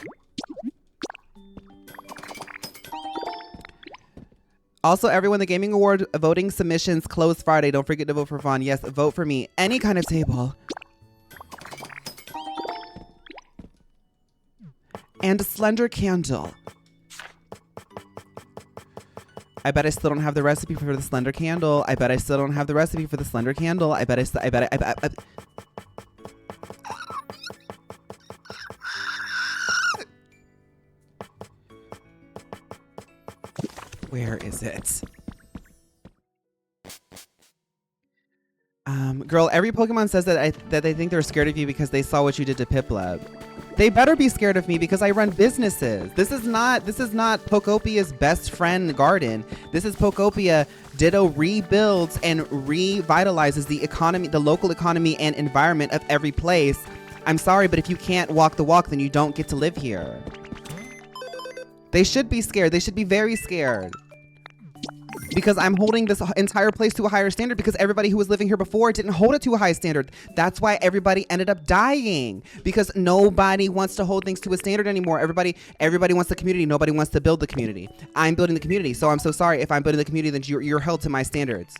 Also, everyone, the Gaming Award voting submissions close Friday. Don't forget to vote for Phaun. Yes, vote for me. Any kind of table. And a slender candle. I bet I still don't have the recipe for the slender candle. I bet I still don't have the recipe for the slender candle. Where is it? Girl, every Pokemon says that they think they're scared of you because they saw what you did to Piplup. They better be scared of me because I run businesses. This is not Pocopia's best friend garden. This is Pokopia. Ditto rebuilds and revitalizes the economy, the local economy and environment of every place. I'm sorry, but if you can't walk the walk, then you don't get to live here. They should be scared. They should be very scared. Because I'm holding this entire place to a higher standard because everybody who was living here before didn't hold it to a high standard. That's why everybody ended up dying, because nobody wants to hold things to a standard anymore. Everybody wants the community. Nobody wants to build the community. I'm building the community, so I'm so sorry. If I'm building the community, then you're held to my standards.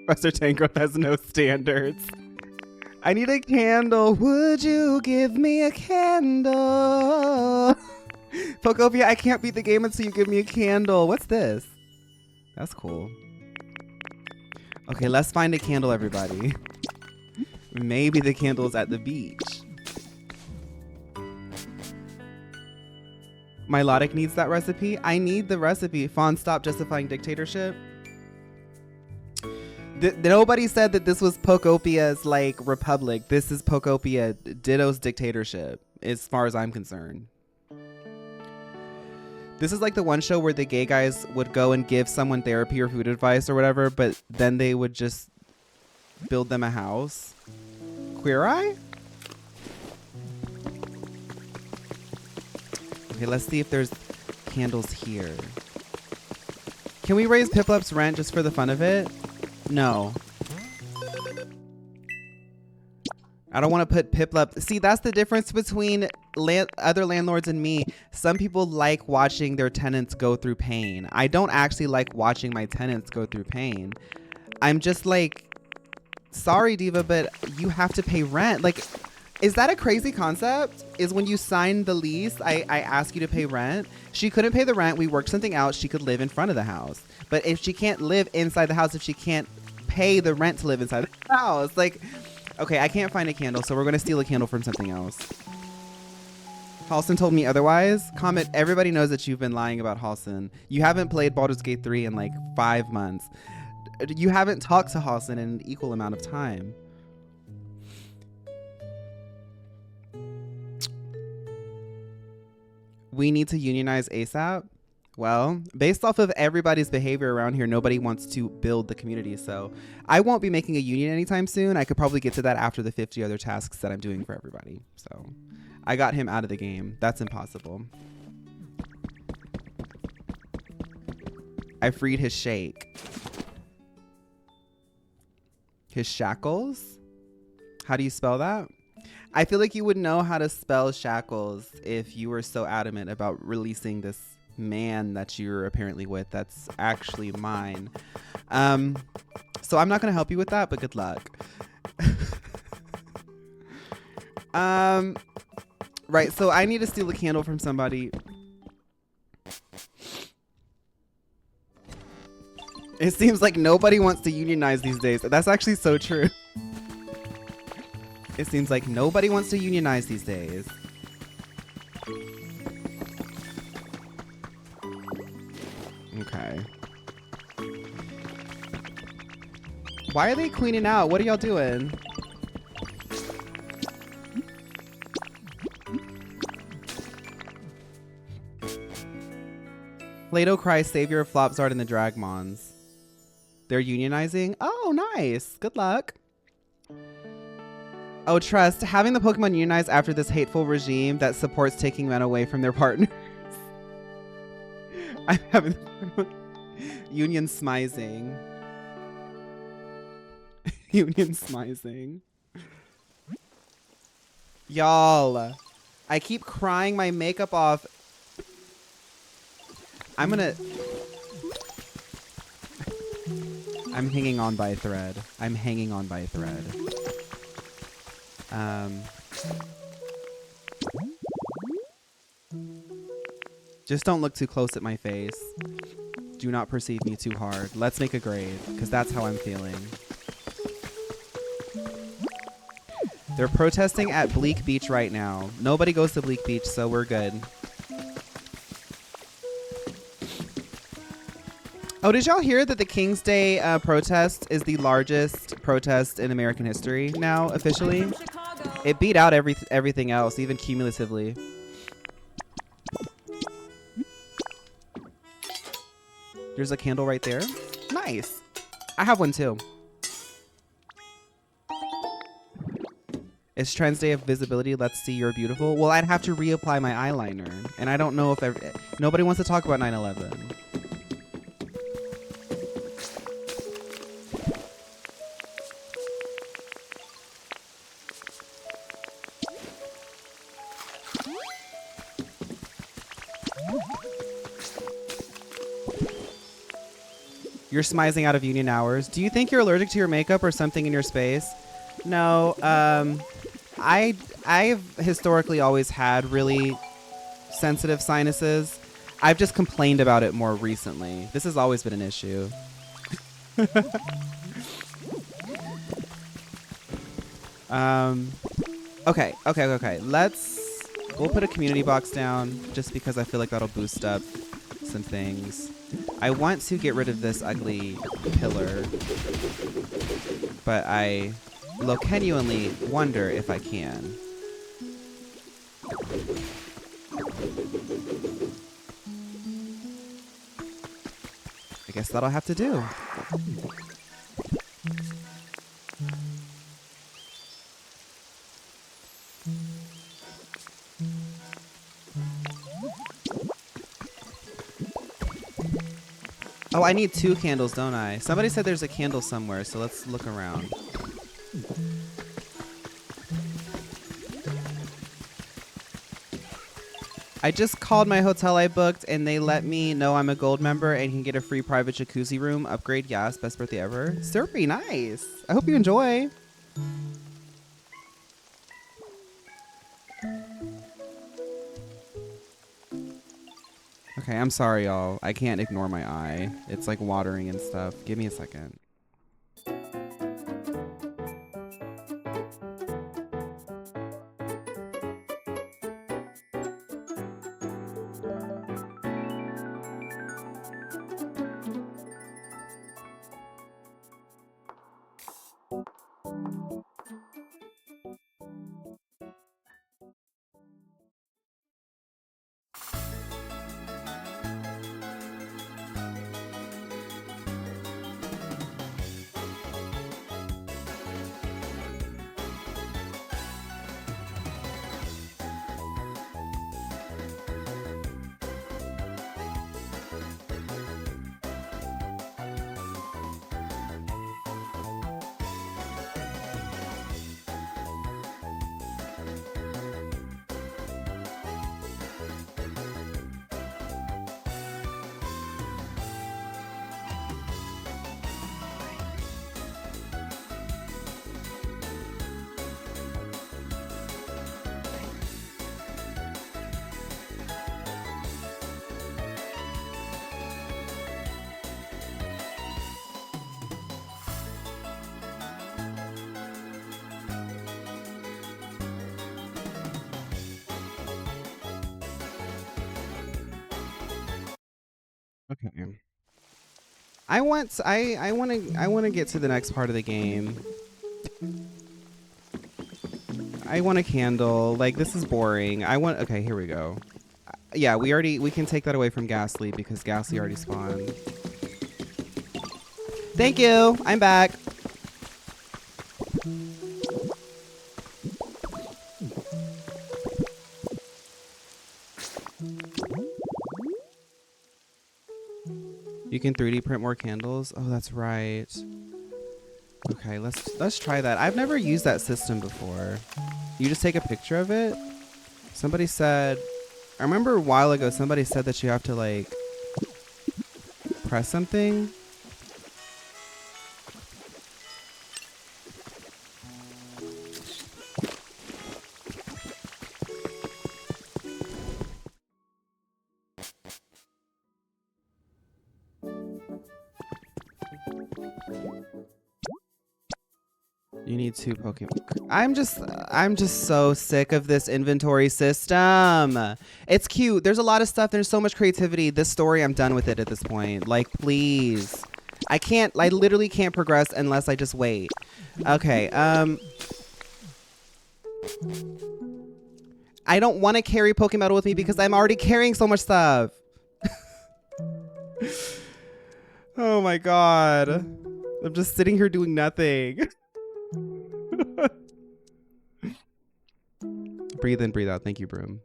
Professor Tangrowth has no standards. I need a candle. Would you give me a candle? Pokopia, I can't beat the game until you give me a candle. What's this? That's cool. Okay, let's find a candle, everybody. Maybe the candle's at the beach. Milotic needs that recipe. I need the recipe. Phaun, stop justifying dictatorship. Nobody said that this was Pocopia's like republic. This is Pokopia Ditto's dictatorship, as far as I'm concerned. This is like the one show where the gay guys would go and give someone therapy or food advice or whatever, but then they would just build them a house. Queer Eye? Okay, let's see if there's candles here. Can we raise Piplup's rent just for the fun of it? No. I don't want to put Piplup. See, that's the difference between other landlords and me. Some people like watching their tenants go through pain. I don't actually like watching my tenants go through pain. I'm just like, sorry, Diva, but you have to pay rent. Like, is that a crazy concept? Is when you sign the lease, I ask you to pay rent? She couldn't pay the rent. We worked something out. She could live in front of the house. But if she can't live inside the house, if she can't pay the rent to live inside the house, like, okay, I can't find a candle, so we're going to steal a candle from something else. Halson told me otherwise. Comet, everybody knows that you've been lying about Halson. You haven't played Baldur's Gate 3 in like 5 months. You haven't talked to Halson in an equal amount of time. We need to unionize ASAP. Well, based off of everybody's behavior around here, nobody wants to build the community. So I won't be making a union anytime soon. I could probably get to that after the 50 other tasks that I'm doing for everybody. So I got him out of the game. That's impossible. I freed his shake. His shackles? How do you spell that? I feel like you would know how to spell shackles if you were so adamant about releasing this man that you're apparently with that's actually mine. So I'm not gonna help you with that, but good luck. Right, so I need to steal a candle from somebody. It seems like nobody wants to unionize these days. That's actually so true. It seems like nobody wants to unionize these days. Okay. Why are they cleaning out? What are y'all doing? Play-Doh cries savior of Flopzard and the Dragmons. They're unionizing? Oh, nice. Good luck. Oh, trust. Having the Pokemon unionize after this hateful regime that supports taking men away from their partners. I'm having union smizing. Union smizing. Y'all, I keep crying my makeup off. I'm hanging on by a thread. I'm hanging on by a thread. Just don't look too close at my face. Do not perceive me too hard. Let's make a grade, because that's how I'm feeling. They're protesting at Bleak Beach right now. Nobody goes to Bleak Beach, so we're good. Oh, did y'all hear that the King's Day protest is the largest protest in American history now, officially? It beat out everything else, even cumulatively. There's a candle right there. Nice. I have one too. It's Trans Day of Visibility. Let's see you're beautiful. Well, I'd have to reapply my eyeliner. And I don't know if nobody wants to talk about 9/11. You're smizing out of union hours. Do you think you're allergic to your makeup or something in your space? No. I've historically always had really sensitive sinuses. I've just complained about it more recently. This has always been an issue. Okay. We'll put a community box down just because I feel like that'll boost up some things. I want to get rid of this ugly pillar, but I genuinely wonder if I can. I guess that'll have to do. Oh, I need 2 candles, don't I? Somebody said there's a candle somewhere, so let's look around. I just called my hotel I booked, and they let me know I'm a gold member and can get a free private jacuzzi room upgrade. Yes, best birthday ever. Syrupy, nice. I hope you enjoy. Okay, I'm sorry, y'all. I can't ignore my eye. It's like watering and stuff. Give me a second. Okay. I want to get to the next part of the game. I want a candle. Like, this is boring. Okay, here we go. Yeah, we can take that away from Ghastly because Ghastly already spawned. Thank you. I'm back. You can 3D print more candles. Oh, that's right. Okay, let's try that. I've never used that system before. You just take a picture of it? Somebody said, I remember a while ago somebody said that you have to like press something. You need 2 Pokemon. I'm just so sick of this inventory system. It's cute. There's a lot of stuff. There's so much creativity. This story, I'm done with it at this point. Like, please. I literally can't progress unless I just wait. Okay. I don't want to carry Pokemon with me because I'm already carrying so much stuff. Oh my god. I'm just sitting here doing nothing. Breathe in, breathe out. Thank you, Broom.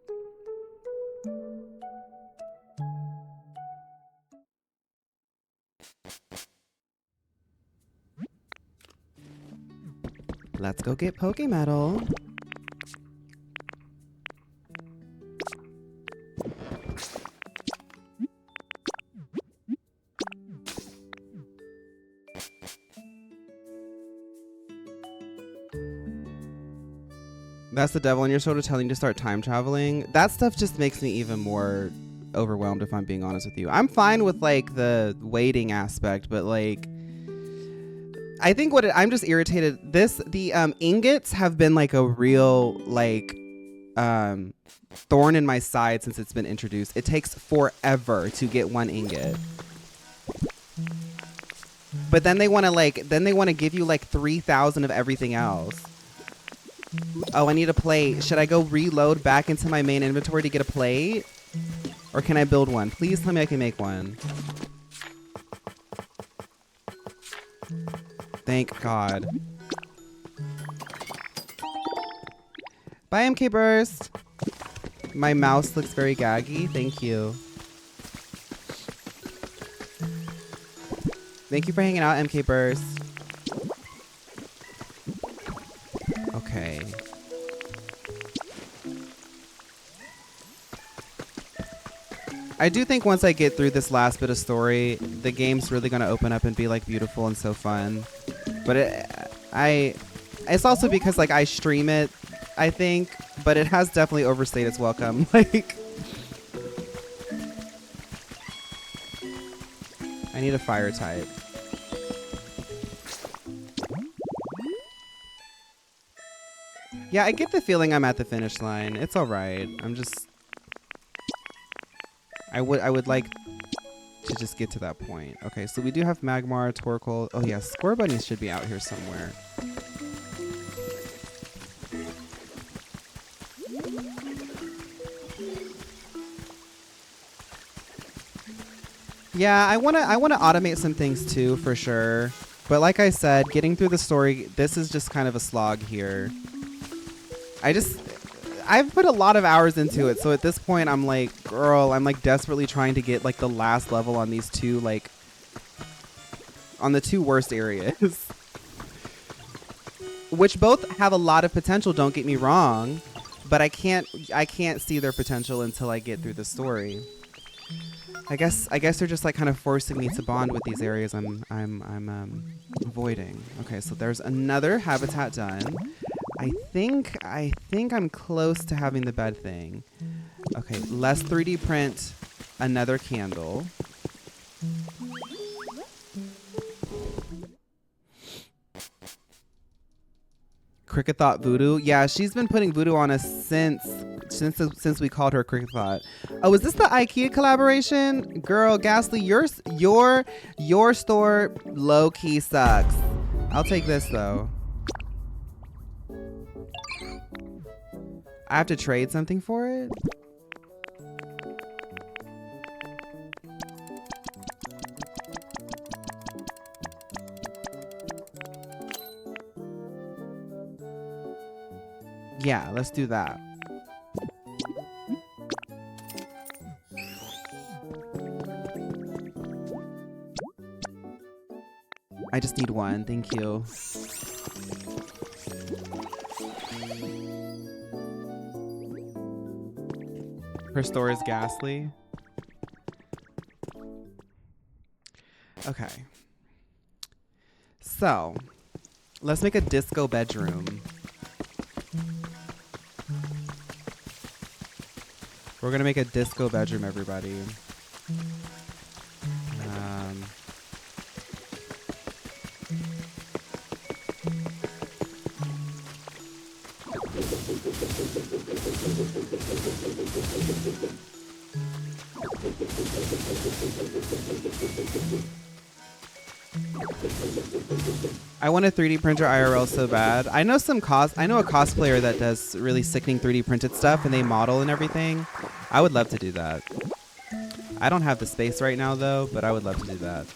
Let's go get Pokemetal. That's the devil in your shoulder telling you to start time traveling. That stuff just makes me even more overwhelmed, if I'm being honest with you. I'm fine with like the waiting aspect, but like I think I'm just irritated. The ingots have been like a real like thorn in my side since it's been introduced. It takes forever to get 1 ingot. But then they want to give you like 3,000 of everything else. Oh, I need a plate. Should I go reload back into my main inventory to get a plate? Or can I build one? Please tell me I can make one. Thank God. Bye, MK Burst. My mouse looks very gaggy. Thank you. Thank you for hanging out, MK Burst. Okay. I do think once I get through this last bit of story, the game's really gonna open up and be like beautiful and so fun. But it's also because like I stream it, I think, but it has definitely overstayed its welcome. Like, I need a fire type. Yeah, I get the feeling I'm at the finish line. It's all right. I'm just, I would like to just get to that point. Okay, so we do have Magmar, Torkoal. Oh yeah, Score Bunnies should be out here somewhere. Yeah, I wanna automate some things too, for sure. But like I said, getting through the story, this is just kind of a slog here. I've put a lot of hours into it, so at this point I'm like, girl, I'm like desperately trying to get like the last level on these two, like, on the two worst areas. Which both have a lot of potential, don't get me wrong, but I can't see their potential until I get through the story. I guess they're just like kind of forcing me to bond with these areas I'm avoiding. Okay, so there's another habitat done. I think I'm close to having the bed thing. Okay, let's 3D print another candle. Cricket Thought Voodoo. Yeah, she's been putting voodoo on us since we called her Cricket Thought. Oh, is this the IKEA collaboration? Girl, Ghastly, your store low key sucks. I'll take this though. I have to trade something for it? Yeah, let's do that. I just need one, thank you. Her store is Ghastly. Okay. So, let's make a disco bedroom. We're gonna make a disco bedroom, everybody. I want a 3D printer IRL so bad. I know a cosplayer that does really sickening 3D printed stuff and they model and everything. I would love to do that. I don't have the space right now though, but I would love to do that.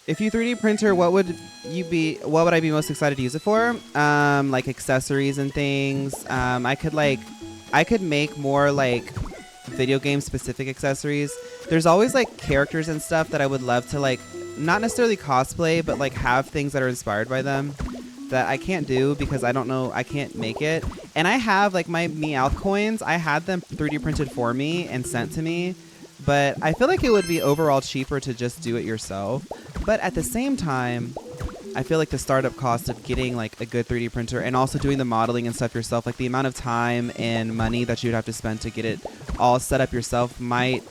If you 3D printer, what would I be most excited to use it for? Like accessories and things. I could make more like video game specific accessories. There's always like characters and stuff that I would love to like, not necessarily cosplay, but like have things that are inspired by them that I can't do because I don't know, I can't make it. And I have like my Meowth coins, I had them 3D printed for me and sent to me, but I feel like it would be overall cheaper to just do it yourself. But at the same time, I feel like the startup cost of getting like a good 3D printer and also doing the modeling and stuff yourself, like the amount of time and money that you'd have to spend to get it all set up yourself might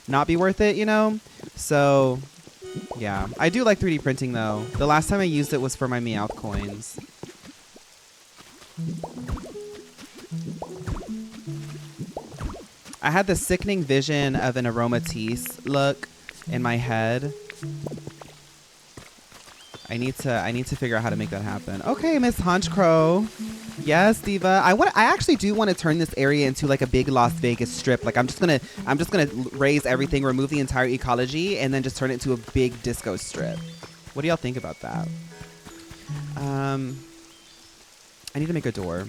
not be worth it, you know? So yeah, I do like 3D printing though. The last time I used it was for my Meowth coins. I had this sickening vision of an aromatisse look in my head. I need to figure out how to make that happen. Okay, Miss Hunchcrow. Yes, Diva. I actually do want to turn this area into like a big Las Vegas strip. Like I'm just gonna raise everything, remove the entire ecology, and then just turn it into a big disco strip. What do y'all think about that? I need to make a door.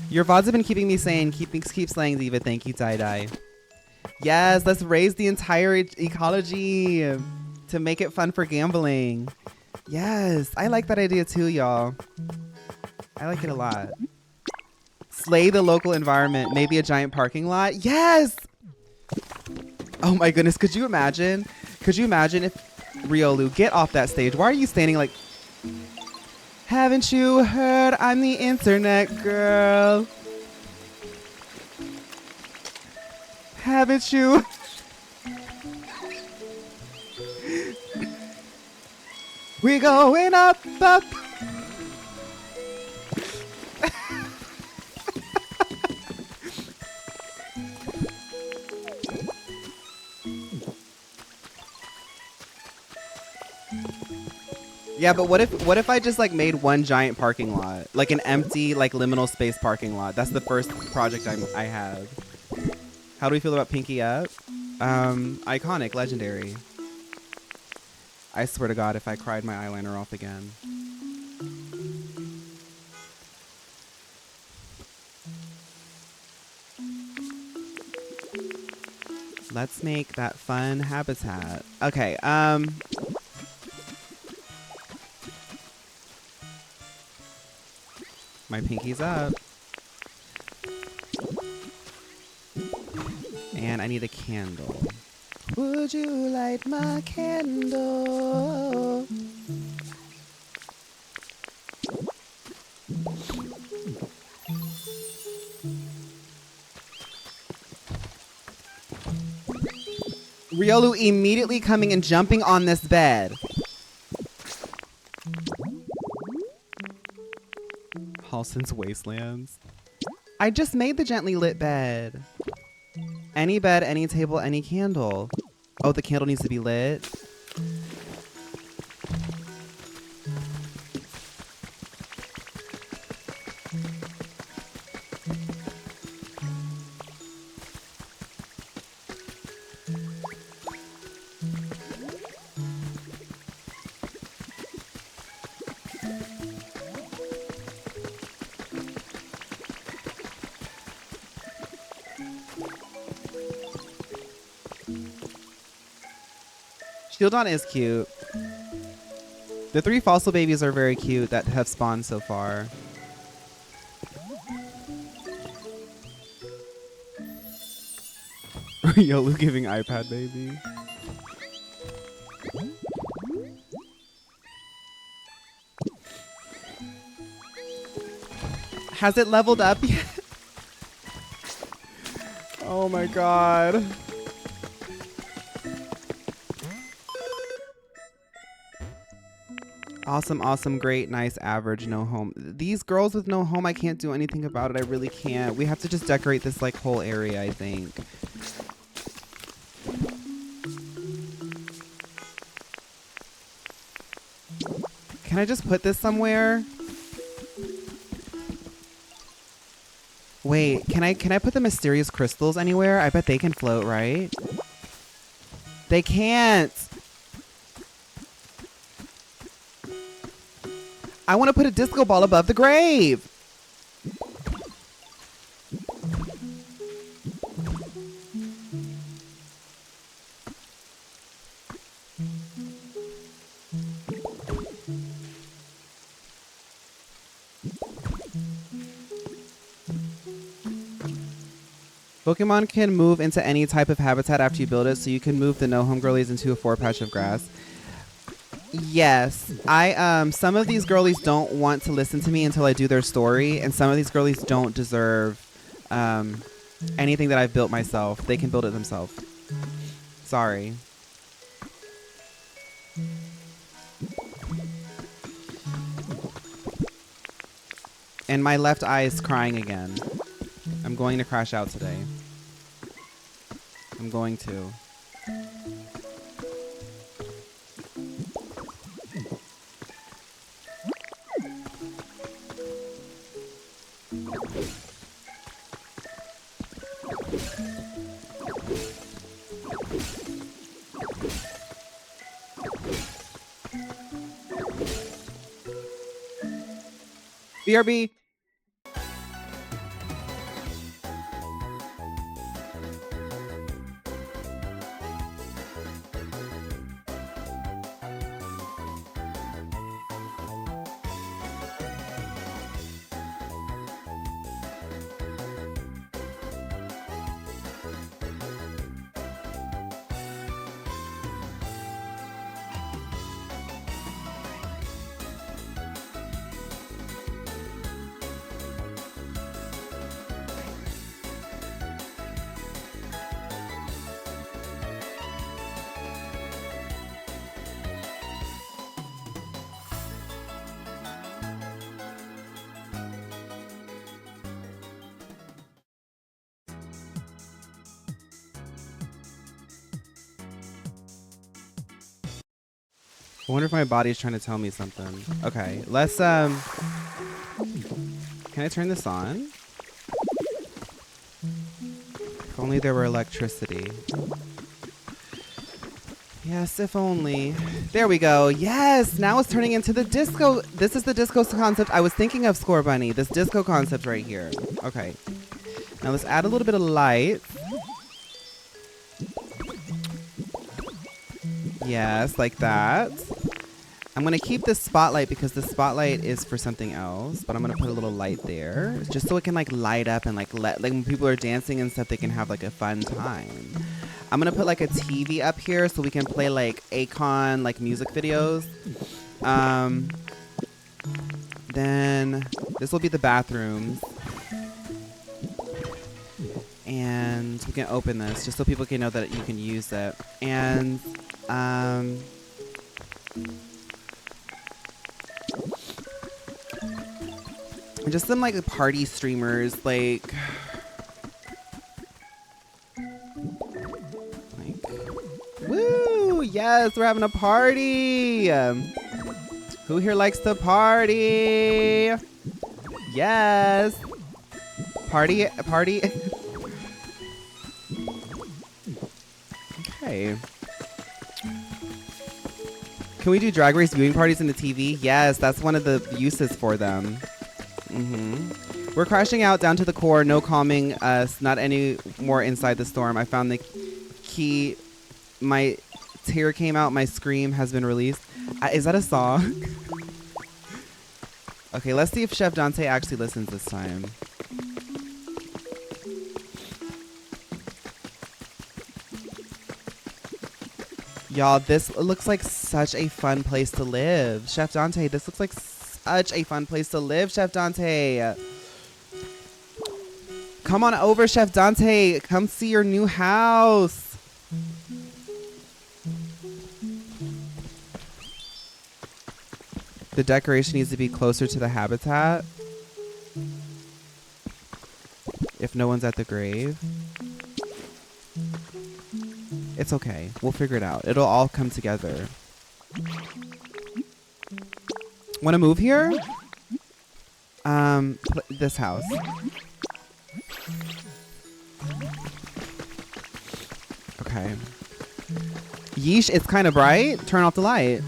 Your VODs have been keeping me sane. Keep slaying, Diva. Thank you, Tie Dye. Yes, let's raise the entire ecology to make it fun for gambling. Yes, I like that idea too, y'all. I like it a lot. Slay the local environment. Maybe a giant parking lot. Yes! Oh my goodness, could you imagine? Could you imagine if Riolu, get off that stage. Why are you standing like... Haven't you heard I'm the internet girl? Haven't you? We going up, up. Yeah, but what if I just like made one giant parking lot, like an empty like liminal space parking lot? That's the first project I have. How do we feel about Pinky Up? Iconic, legendary. I swear to God, if I cried my eyeliner off again. Let's make that fun habitat. Okay, my pinky's up. And I need a candle. Would you light my candle? Riolu immediately coming and jumping on this bed. Halston's Wastelands. I just made the gently lit bed. Any bed, any table, any candle. Oh, the candle needs to be lit. Shieldon is cute. The 3 fossil babies are very cute that have spawned so far. Yolu giving iPad baby. Has it leveled up yet? Oh my God. Awesome, awesome, great, nice, average, no home. These girls with no home, I can't do anything about it. I really can't. We have to just decorate this like whole area, I think. Can I just put this somewhere? Wait, can I put the mysterious crystals anywhere? I bet they can float, right? They can't. I want to put a disco ball above the grave. Pokemon can move into any type of habitat after you build it, so you can move the no home girlies into a 4 patch of grass. Yes, some of these girlies don't want to listen to me until I do their story, and some of these girlies don't deserve anything that I've built myself. They can build it themselves. Sorry. And my left eye is crying again. I'm going to crash out today. I'm going to. BRB. I wonder if my body's trying to tell me something. Okay, let's can I turn this on? If only there were electricity. Yes, if only. There we go. Yes, now it's turning into the disco. This is the disco concept I was thinking of, Score Bunny. This disco concept right here. Okay. Now let's add a little bit of light. Yes, like that. I'm going to keep this spotlight because the spotlight is for something else, but I'm going to put a little light there just so it can like light up and like let like when people are dancing and stuff, they can have like a fun time. I'm going to put like a TV up here so we can play like Akon like music videos. Then this will be the bathrooms. And we can open this just so people can know that you can use it. And just some like party streamers, like woo, yes, we're having a party. Who here likes to party? Yes. Party. Okay. Can we do drag race viewing parties in the TV? Yes, that's one of the uses for them. We're crashing out down to the core, no calming us, not any more inside the storm. I found the key. My tear came out, my scream has been released. Is that a song? Okay, let's see if Chef Dante actually listens this time. Y'all, this looks like such a fun place to live. Chef Dante, this looks like such a fun place to live, Chef Dante. Come on over, Chef Dante. Come see your new house. The decoration needs to be closer to the habitat. If no one's at the grave. It's okay. We'll figure it out. It'll all come together. Want to move here? This house. Okay. Yeesh, it's kind of bright. Turn off the light.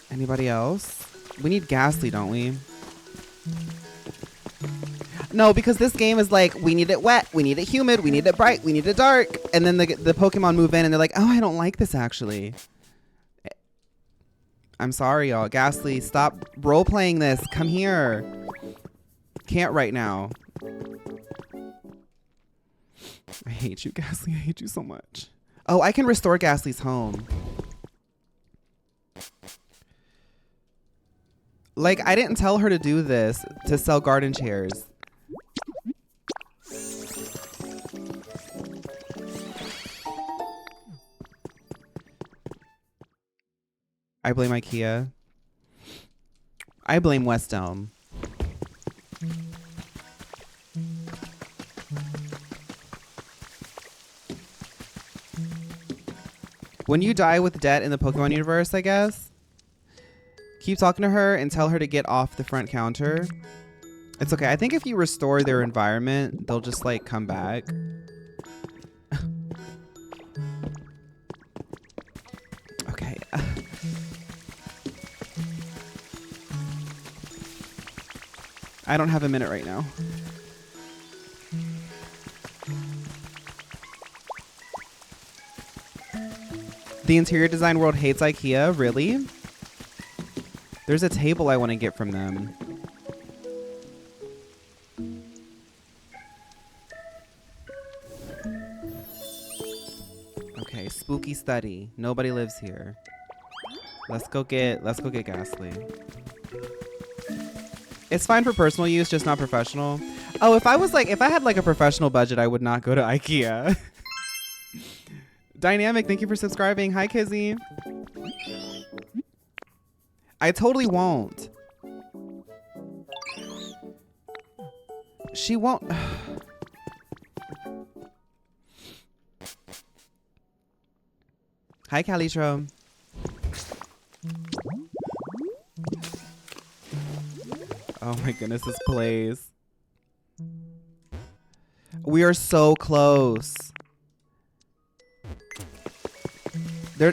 Anybody else? We need Ghastly, don't we? No, because this game is like, we need it wet, we need it humid, we need it bright, we need it dark. And then the Pokemon move in and they're like, oh, I don't like this actually. I'm sorry, y'all. Ghastly, stop role-playing this. Come here. Can't right now. I hate you, Ghastly. I hate you so much. Oh, I can restore Ghastly's home. Like, I didn't tell her to do this, to sell garden chairs. I blame IKEA. I blame West Elm. When you die with debt in the Pokemon universe, I guess, keep talking to her and tell her to get off the front counter. It's okay. I think if you restore their environment, they'll just like come back. Okay. I don't have a minute right now. The interior design world hates IKEA? Really? There's a table I want to get from them. Okay, spooky study. Nobody lives here. Let's go get Ghastly. It's fine for personal use, just not professional. Oh, if I had like a professional budget, I would not go to IKEA. Dynamic, thank you for subscribing. Hi, Kizzy. I totally won't. She won't. Hi, Calitro. Oh my goodness, this plays. We are so close.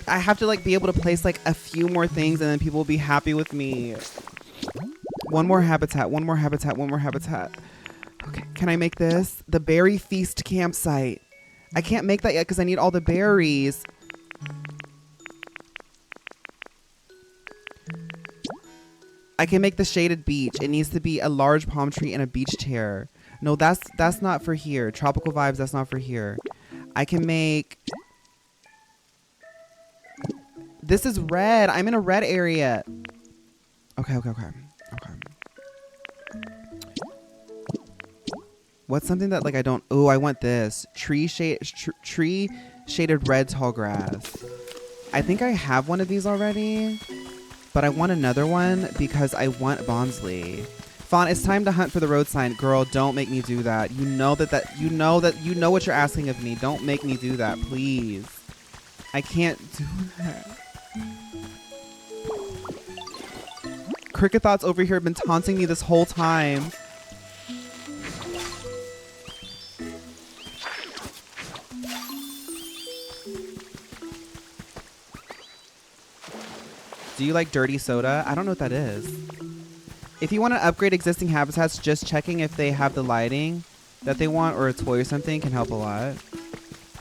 I have to like be able to place like a few more things and then people will be happy with me. One more habitat, one more habitat, one more habitat. Okay, can I make this? The berry feast campsite. I can't make that yet because I need all the berries. I can make the shaded beach. It needs to be a large palm tree and a beach chair. No, that's not for here. Tropical vibes, that's not for here. I can make... This is red. I'm in a red area. Okay. What's something that like I don't... Oh, I want this. Tree shaded red tall grass. I think I have one of these already. But I want another one because I want Bonsley. Phaun, it's time to hunt for the road sign. Girl, don't make me do that. You know what you're asking of me. Don't make me do that, please. I can't do that. Cricket Thoughts over here have been taunting me this whole time. Do you like dirty soda? I don't know what that is. If you want to upgrade existing habitats, just checking if they have the lighting that they want or a toy or something can help a lot.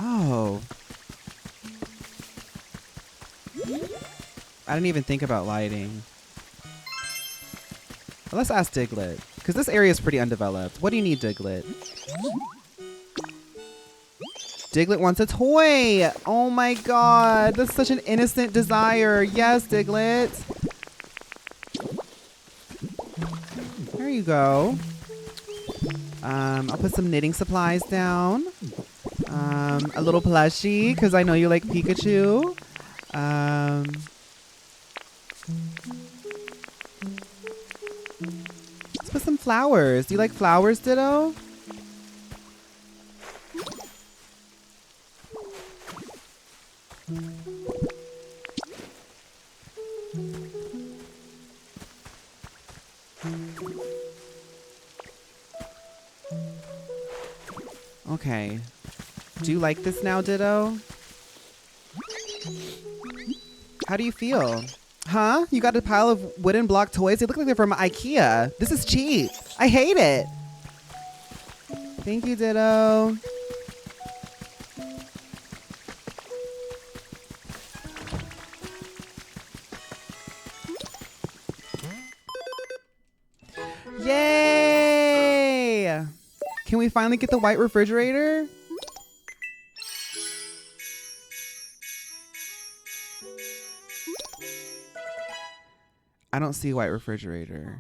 Oh. I didn't even think about lighting. Well, let's ask Diglett, because this area is pretty undeveloped. What do you need, Diglett? Diglett wants a toy. Oh my god, that's such an innocent desire. Yes, Diglett. There you go. I'll put some knitting supplies down. A little plushie, because I know you like Pikachu. Let's put some flowers. Do you like flowers, Ditto? Okay. Do you like this now, Ditto? How do you feel? Huh? You got a pile of wooden block toys? They look like they're from IKEA. This is cheap. I hate it. Thank you, Ditto. Yay! Can we finally get the white refrigerator? I don't see a white refrigerator.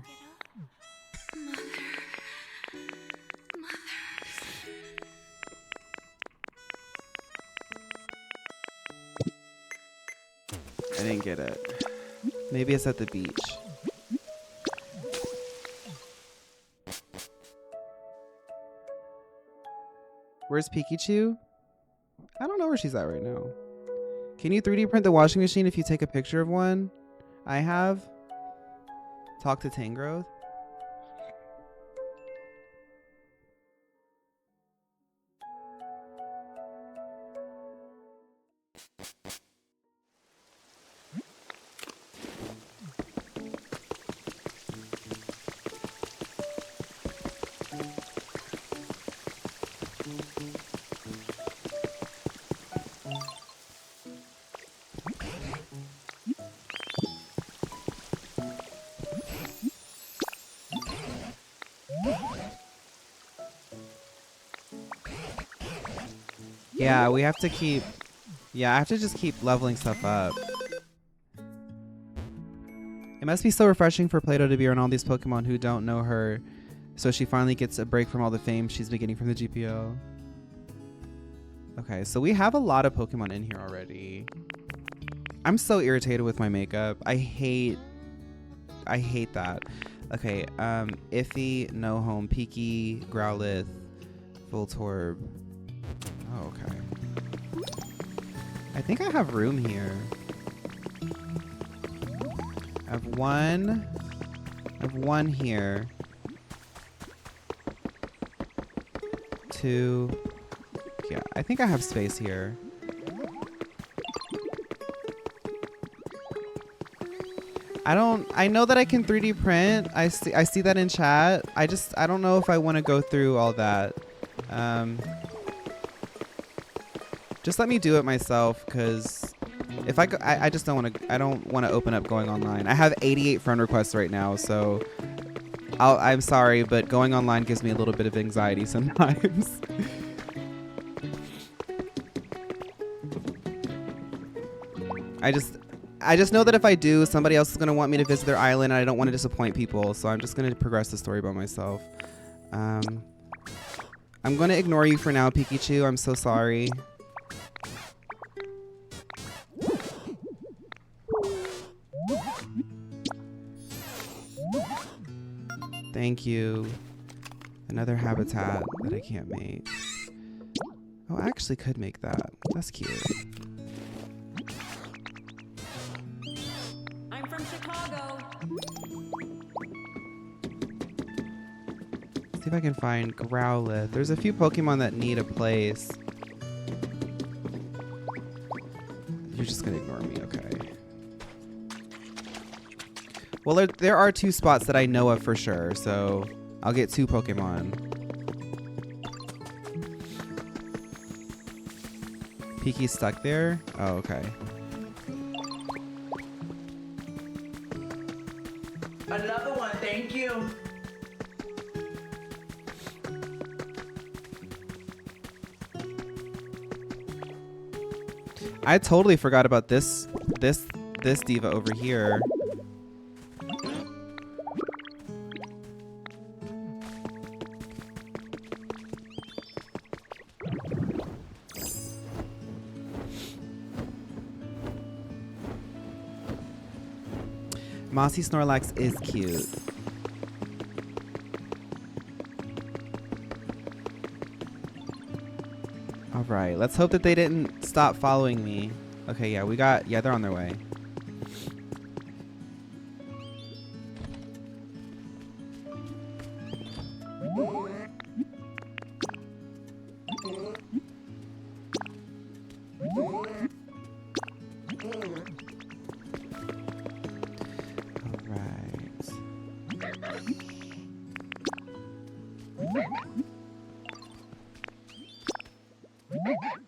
I didn't get it. Maybe it's at the beach. Where's Pikachu? I don't know where she's at right now. Can you 3D print the washing machine if you take a picture of one? I have. Talk to Tangrowth. Yeah, we have to keep... Yeah, I have to just keep leveling stuff up. It must be so refreshing for Plato to be around all these Pokemon who don't know her, so she finally gets a break from all the fame she's been getting from the GPO. Okay, so we have a lot of Pokemon in here already. I'm so irritated with my makeup. I hate that. Okay, Iffy, No Home, Peaky, Growlithe, Voltorb. Oh, okay. I think I have room here. I have one here. 2. Yeah, I think I have space here. I know that I can 3D print. I see that in chat. I don't know if I want to go through all that. Just let me do it myself, because if I just don't want to. I don't want to open up going online. I have 88 friend requests right now, so I'm sorry, but going online gives me a little bit of anxiety sometimes. I just know that if I do, somebody else is going to want me to visit their island, and I don't want to disappoint people, so I'm just going to progress the story by myself. I'm going to ignore you for now, Pikachu. I'm so sorry. Thank you. Another habitat that I can't make. Oh, I actually could make that. That's cute. I'm from Chicago. See if I can find Growlithe. There's a few Pokemon that need a place. You're just gonna ignore me, okay. Well, there are 2 spots that I know of for sure, so I'll get 2 Pokemon. Peaky's stuck there? Oh, okay. Another one, thank you. I totally forgot about this diva over here. Mossy Snorlax is cute. All right, let's hope that they didn't stop following me. Okay, yeah, they're on their way.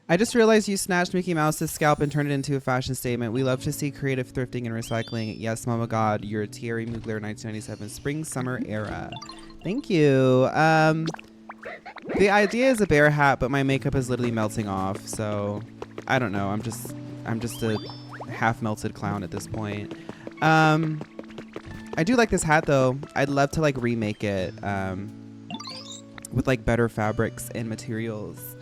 I just realized you snatched Mickey Mouse's scalp and turned it into a fashion statement. We love to see creative thrifting and recycling. Yes, Mama God, you're a Thierry Mugler 1997 Spring Summer Era. Thank you. The idea is a bear hat, but my makeup is literally melting off. So I don't know. I'm just a half melted clown at this point. I do like this hat though. I'd love to like remake it with like better fabrics and materials.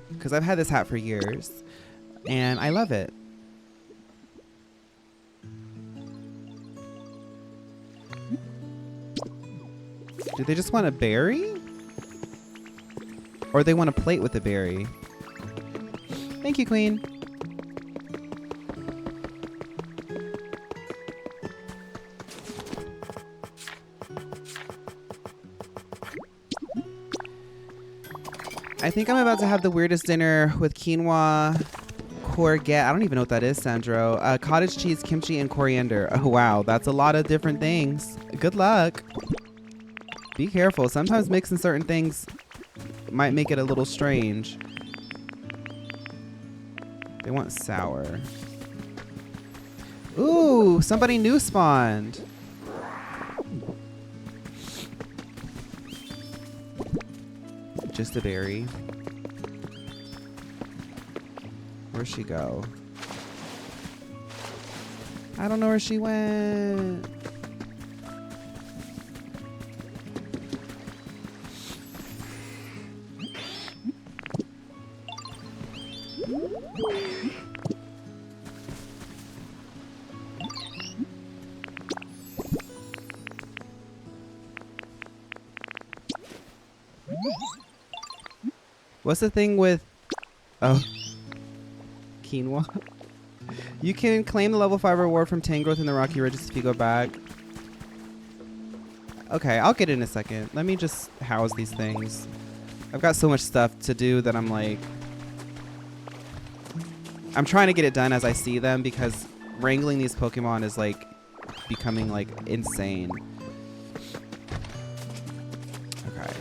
Because I've had this hat for years and I love it. Do they just want a berry? Or they want a plate with a berry? Thank you, Queen. I think I'm about to have the weirdest dinner with quinoa, courgette. I don't even know what that is, Sandro. Cottage cheese, kimchi, and coriander. Oh, wow. That's a lot of different things. Good luck. Be careful. Sometimes mixing certain things might make it a little strange. They want sour. Ooh, somebody new spawned. Just a berry. Where'd she go? I don't know where she went. What's the thing with... Oh. Quinoa? You can claim the level 5 reward from Tangrowth in the Rocky Ridges if you go back. Okay, I'll get it in a second. Let me just house these things. I've got so much stuff to do that I'm like... I'm trying to get it done as I see them because wrangling these Pokemon is like becoming like insane. Okay.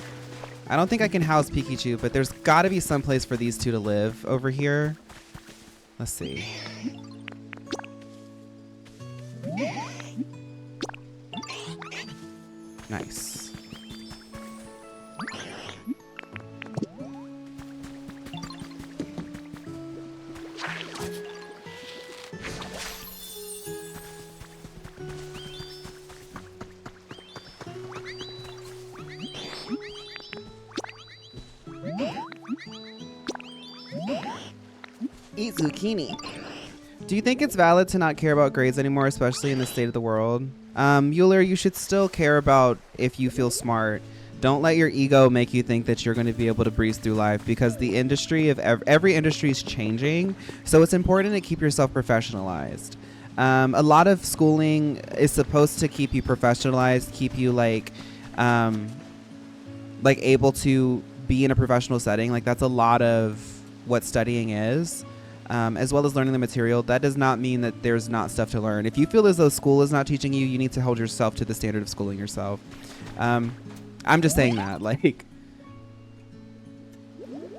I don't think I can house Pikachu, but there's got to be some place for these two to live over here. Let's see. Nice. Eat zucchini. Do you think it's valid to not care about grades anymore, especially in the state of the world? Euler, you should still care about if you feel smart. Don't let your ego make you think that you're going to be able to breeze through life because the industry of every industry is changing. So it's important to keep yourself professionalized. A lot of schooling is supposed to keep you professionalized, keep you like able to be in a professional setting. Like that's a lot of what studying is. As well as learning the material. That does not mean that there's not stuff to learn. If you feel as though school is not teaching you, you need to hold yourself to the standard of schooling yourself. I'm just saying that. Like,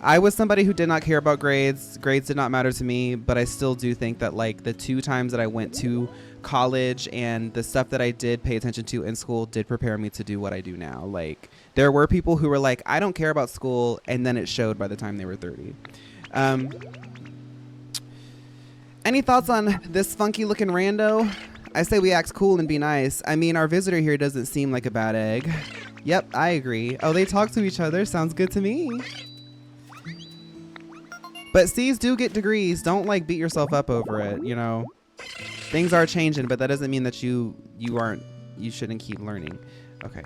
I was somebody who did not care about grades. Grades did not matter to me, but I still do think that like the 2 times that I went to college and the stuff that I did pay attention to in school did prepare me to do what I do now. Like, there were people who were like, I don't care about school, and then it showed by the time they were 30. Any thoughts on this funky looking rando? I say we act cool and be nice. I mean, our visitor here doesn't seem like a bad egg. Yep, I agree. Oh, they talk to each other. Sounds good to me. But C's do get degrees. Don't like beat yourself up over it, you know. Things are changing, but that doesn't mean that you shouldn't keep learning. Okay.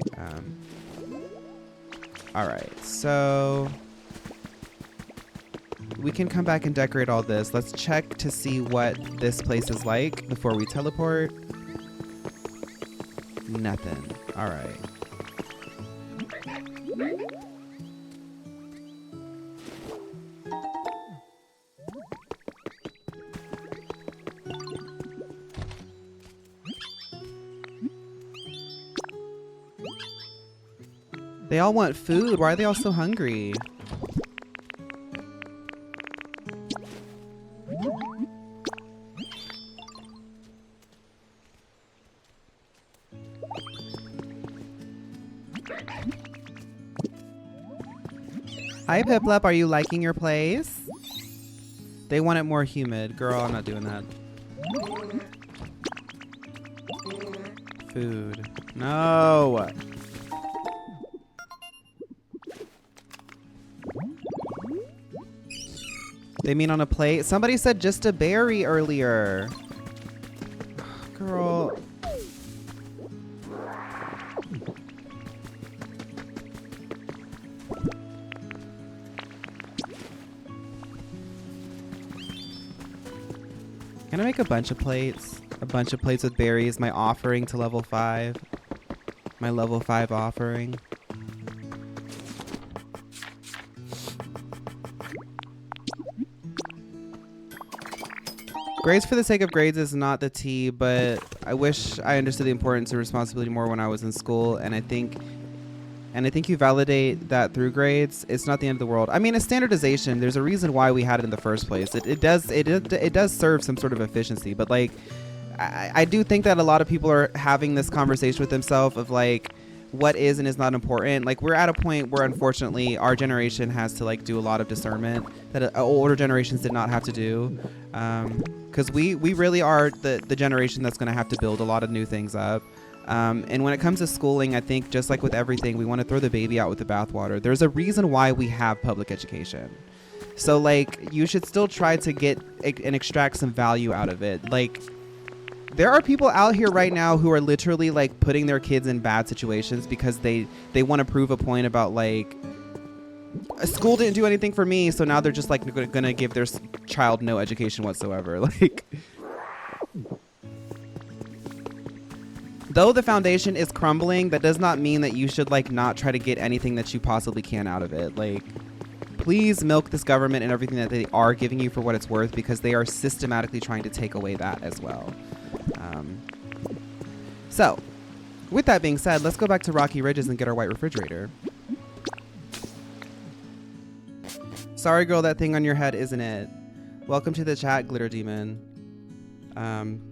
All right. So we can come back and decorate all this. Let's check to see what this place is like before we teleport. Nothing. All right. They all want food. Why are they all so hungry? Hi, Piplup. Are you liking your place? They want it more humid. Girl, I'm not doing that. Food. No. They mean on a plate? Somebody said just a berry earlier. Girl. Can I make a bunch of plates? A bunch of plates with berries. My offering to level 5. My level 5 offering. Grades for the sake of grades is not the tea, but I wish I understood the importance of responsibility more when I was in school, and I think you validate that through grades. It's not the end of the world. I mean, a standardization, there's a reason why we had it in the first place. It does serve some sort of efficiency, but like I do think that a lot of people are having this conversation with themselves of like what is and is not important. Like we're at a point where unfortunately our generation has to like do a lot of discernment that older generations did not have to do. Because we really are the generation that's going to have to build a lot of new things up. And when it comes to schooling, I think just like with everything, we want to throw the baby out with the bathwater. There's a reason why we have public education. So like you should still try to get and extract some value out of it. Like there are people out here right now who are literally like putting their kids in bad situations because they want to prove a point about like school didn't do anything for me, so now they're just like gonna give their child no education whatsoever. Like though the foundation is crumbling, that does not mean that you should like not try to get anything that you possibly can out of it. Like please milk this government and everything that they are giving you for what it's worth, because they are systematically trying to take away that as well. So with that being said, let's go back to Rocky Ridges and get our white refrigerator. Sorry, girl, that thing on your head isn't it. Welcome to the chat, Glitter Demon.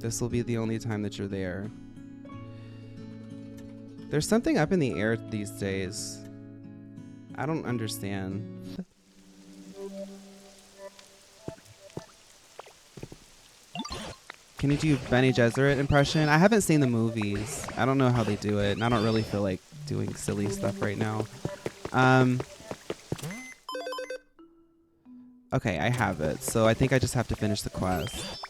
This will be the only time that you're there. There's something up in the air these days. I don't understand. Can you do Benny Gesserit impression? I haven't seen the movies. I don't know how they do it, and I don't really feel like doing silly stuff right now. Okay, I have it. So I think I just have to finish the quest.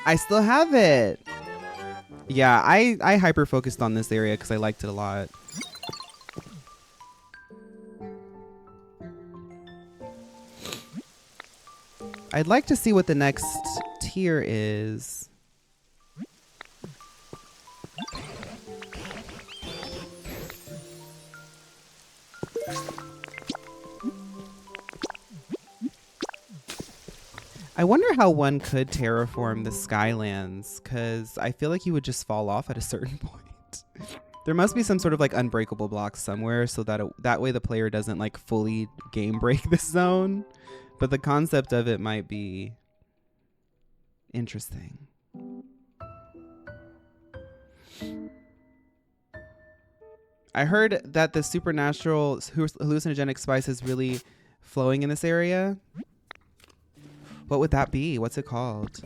I still have it. Yeah, I hyper focused on this area because I liked it a lot. I'd like to see what the next tier is. I wonder how one could terraform the Skylands, because I feel like you would just fall off at a certain point. There must be some sort of like unbreakable blocks somewhere so that that way the player doesn't like fully game break this zone. But the concept of it might be interesting. I heard that the supernatural hallucinogenic spice is really flowing in this area. What would that be? What's it called?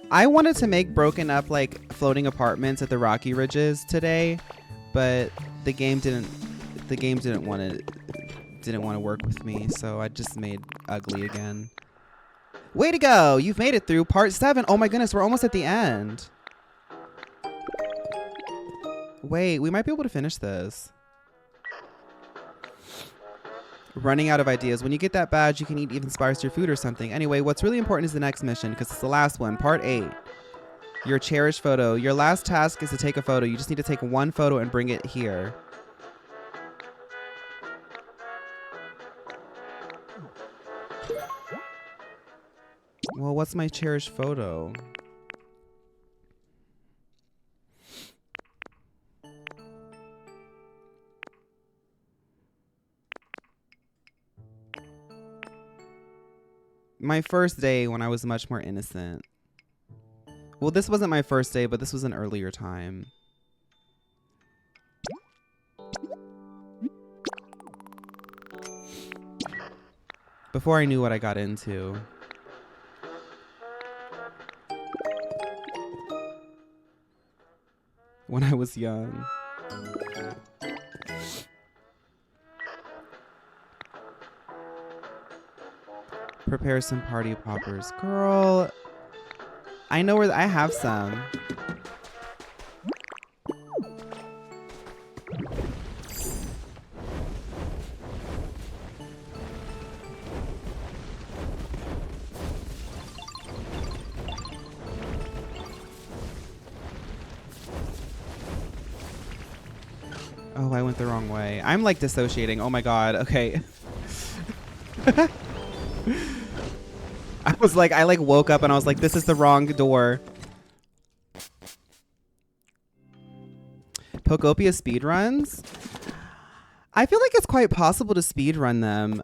I wanted to make broken up like floating apartments at the Rocky Ridges today, but the game didn't want to work with me, so I just made ugly again. Way to go! You've made it through part 7. Oh my goodness, we're almost at the end. Wait, we might be able to finish this. Running out of ideas. When you get that badge, you can eat even spicier food or something. Anyway, what's really important is the next mission, because it's the last one, part 8. Your cherished photo. Your last task is to take a photo. You just need to take one photo and bring it here. Well, what's my cherished photo? My first day when I was much more innocent. Well, this wasn't my first day, but this was an earlier time. Before I knew what I got into. When I was young. Prepare some party poppers. Girl, I know where I have some. Oh, I went the wrong way. I'm like dissociating. Oh my god. Okay. I like woke up and I was like, this is the wrong door. Pokopia speedruns? I feel like it's quite possible to speedrun them.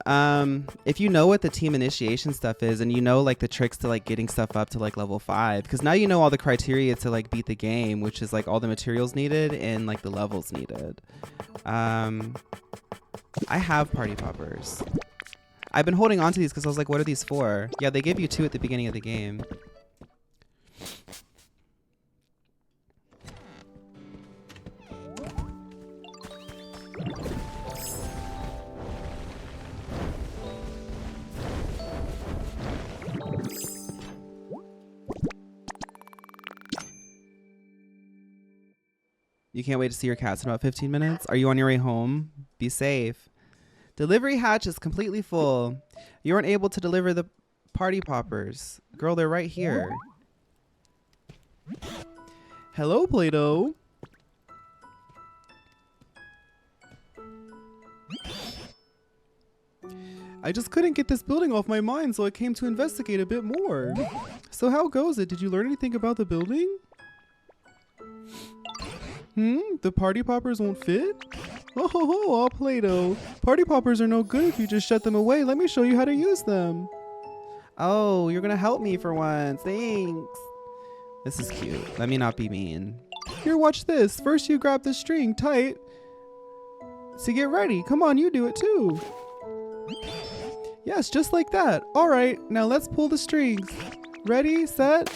If you know what the team initiation stuff is and you know like the tricks to like getting stuff up to like level 5, because now you know all the criteria to like beat the game, which is like all the materials needed and like the levels needed. I have party poppers. I've been holding on to these because I was like, what are these for? Yeah, they give you 2 at the beginning of the game. You can't wait to see your cats in about 15 minutes? Are you on your way home? Be safe. Delivery hatch is completely full. You weren't able to deliver the party poppers. Girl, they're right here. Hello, Play-Doh. I just couldn't get this building off my mind, so I came to investigate a bit more. So how goes it? Did you learn anything about the building? The party poppers won't fit? Oh ho ho, all Play-Doh. Party poppers are no good if you just shut them away. Let me show you how to use them. Oh, you're gonna help me for once. Thanks. This is cute. Let me not be mean. Here, watch this. First you grab the string tight to get ready. Come on, you do it too. Yes, just like that. All right, now let's pull the strings. Ready, set.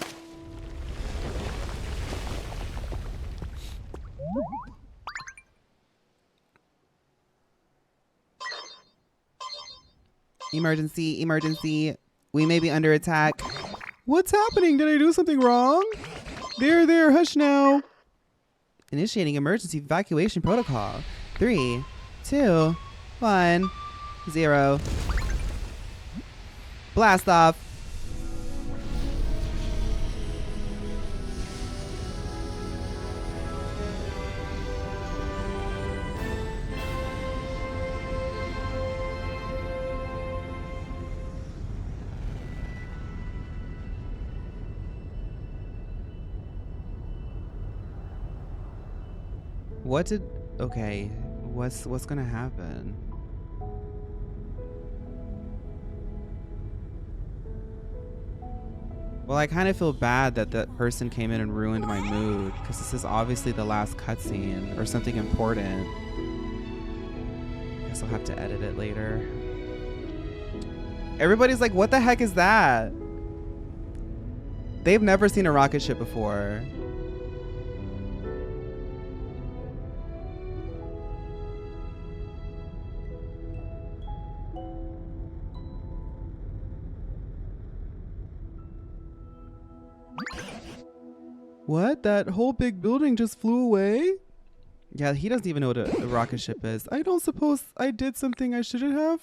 Emergency, emergency. We may be under attack. What's happening? Did I do something wrong? There, hush now. Initiating emergency evacuation protocol. 3, 2, 1, 0. Blast off. Okay, what's gonna happen? Well, I kind of feel bad that that person came in and ruined my mood, because this is obviously the last cutscene or something important. Guess I'll have to edit it later. Everybody's like, what the heck is that? They've never seen a rocket ship before. What? That whole big building just flew away? Yeah, he doesn't even know what a rocket ship is. I don't suppose I did something I shouldn't have.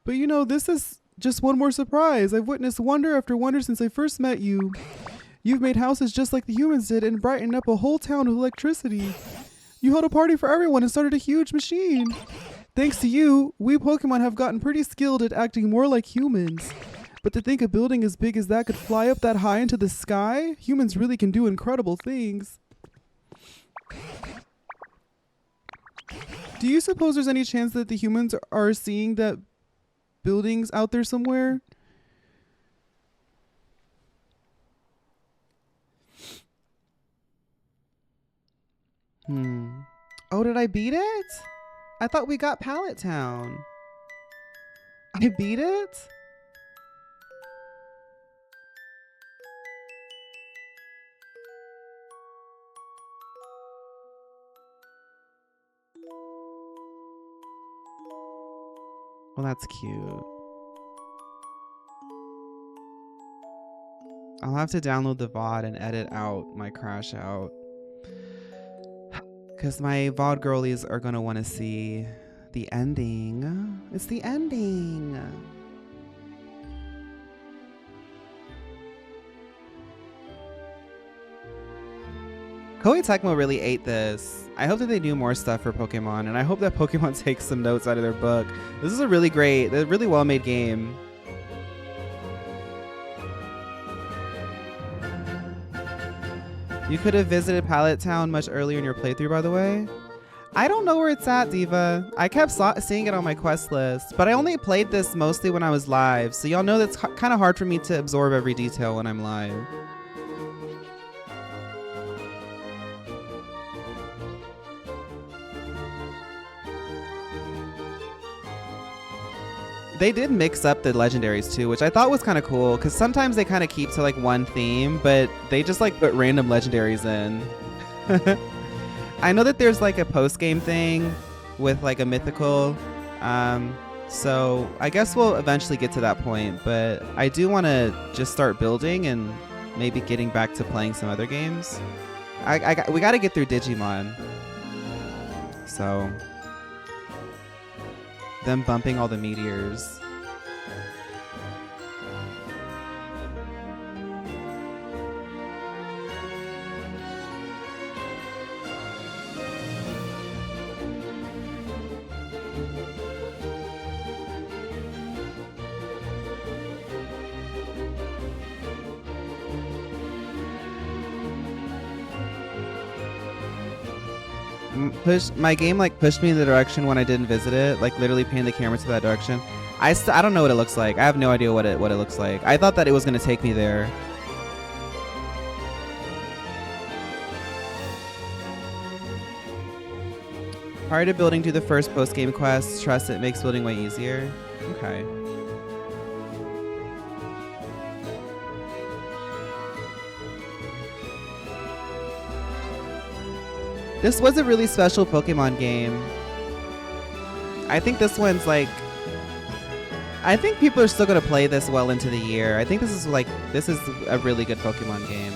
But you know, this is just one more surprise. I've witnessed wonder after wonder since I first met you. You've made houses just like the humans did and brightened up a whole town with electricity. You held a party for everyone and started a huge machine. Thanks to you, we Pokemon have gotten pretty skilled at acting more like humans. But to think a building as big as that could fly up that high into the sky, humans really can do incredible things. Do you suppose there's any chance that the humans are seeing that buildings out there somewhere? Oh, did I beat it? I thought we got Pallet Town. I beat it? Well, that's cute. I'll have to download the VOD and edit out my crash out. Because my VOD girlies are going to want to see the ending. It's the ending. Koei Tecmo really ate this. I hope that they do more stuff for Pokemon, and I hope that Pokemon takes some notes out of their book. This is a really well-made game. You could have visited Pallet Town much earlier in your playthrough, by the way. I don't know where it's at, Diva. I kept seeing it on my quest list, but I only played this mostly when I was live, so y'all know that's kind of hard for me to absorb every detail when I'm live. They did mix up the legendaries too, which I thought was kind of cool, because sometimes they kind of keep to like one theme, but they just like put random legendaries in. I know that there's like a post-game thing with like a mythical, so I guess we'll eventually get to that point, but I do want to just start building and maybe getting back to playing some other games. We got to get through Digimon. So them bumping all the meteors. My game like pushed me in the direction when I didn't visit it, like literally panning the camera to that direction. I don't know what it looks like. I have no idea what it looks like. I thought that it was gonna take me there. Prior to building, do the first post-game quest. Trust it makes building way easier. Okay. This was a really special Pokemon game. I think this one's like... I think people are still going to play this well into the year. I think this is a really good Pokemon game.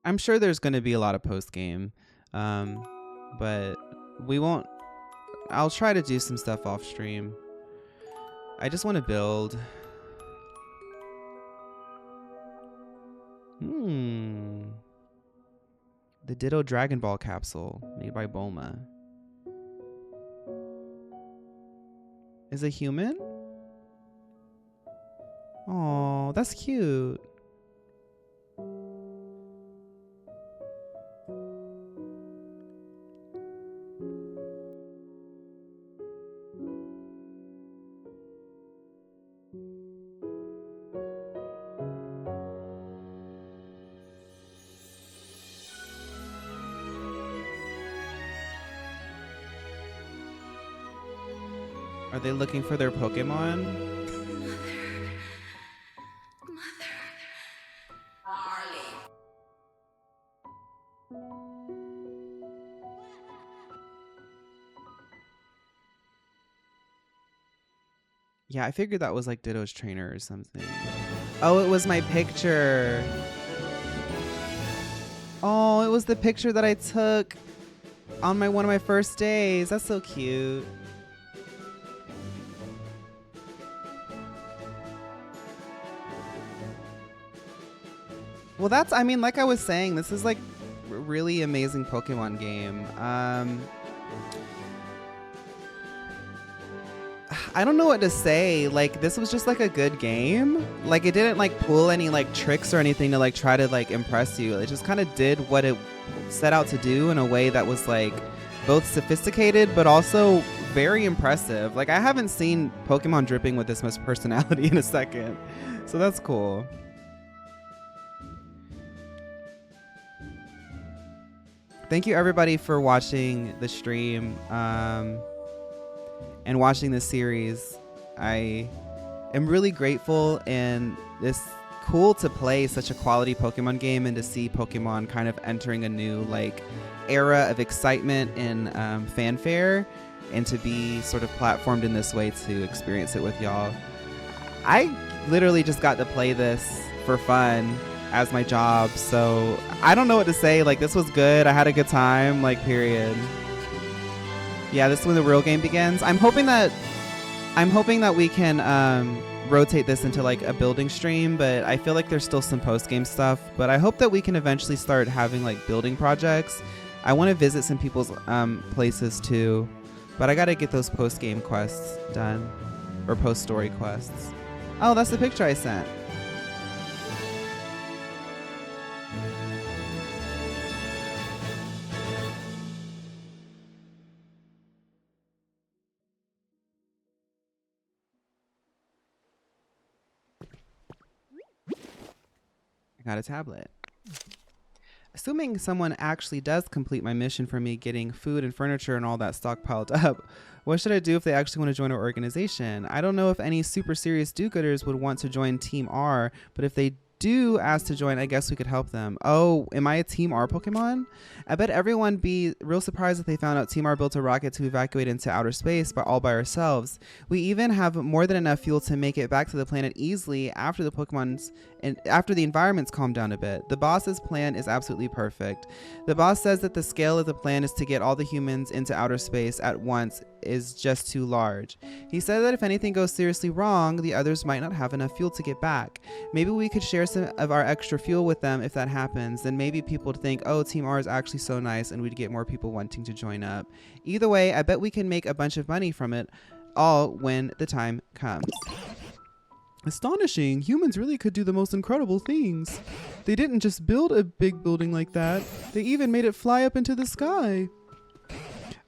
I'm sure there's going to be a lot of post-game, but we won't... I'll try to do some stuff off stream. I just want to build. The Ditto Dragon Ball capsule made by Bulma. Is a human? Oh, that's cute. Are they looking for their Pokemon? Yeah, I figured that was like Ditto's trainer or something. Oh, it was my picture. Oh, it was the picture that I took on one of my first days. That's so cute. Well, I mean, like I was saying, this is like a really amazing Pokemon game. I don't know what to say. Like, this was just like a good game. Like, it didn't like pull any like tricks or anything to like try to like impress you. It just kind of did what it set out to do in a way that was like both sophisticated but also very impressive. Like, I haven't seen Pokemon dripping with this much personality in a second. So that's cool. Thank you everybody for watching the stream and watching this series. I am really grateful and this cool to play such a quality Pokemon game and to see Pokemon kind of entering a new like era of excitement and fanfare, and to be sort of platformed in this way to experience it with y'all. I literally just got to play this for fun as my job, so I don't know what to say. Like, this was good. I had a good time, like, period. Yeah, this is when the real game begins. I'm hoping that we can rotate this into like a building stream, but I feel like there's still some post-game stuff. But I hope that we can eventually start having like building projects. I want to visit some people's places too, but I gotta get those post-game quests done, or post-story quests. Oh, that's the picture I sent. I got a tablet. Assuming someone actually does complete my mission for me getting food and furniture and all that stockpiled up, what should I do if they actually want to join our organization? I don't know if any super serious do-gooders would want to join Team R, but if they do ask to join, I guess we could help them. Oh, am I a Team R Pokemon? I bet everyone be real surprised if they found out Team R built a rocket to evacuate into outer space all by ourselves. We even have more than enough fuel to make it back to the planet easily after the Pokemon's and after the environment's calmed down a bit. The boss's plan is absolutely perfect. The boss says that the scale of the plan is to get all the humans into outer space at once is just too large. He said that if anything goes seriously wrong, the others might not have enough fuel to get back. Maybe we could share some of our extra fuel with them if that happens. Then maybe people would think, oh, Team R is actually so nice, and we'd get more people wanting to join up. Either way, I bet we can make a bunch of money from it all when the time comes. Astonishing. Humans really could do the most incredible things. They didn't just build a big building like that. They even made it fly up into the sky.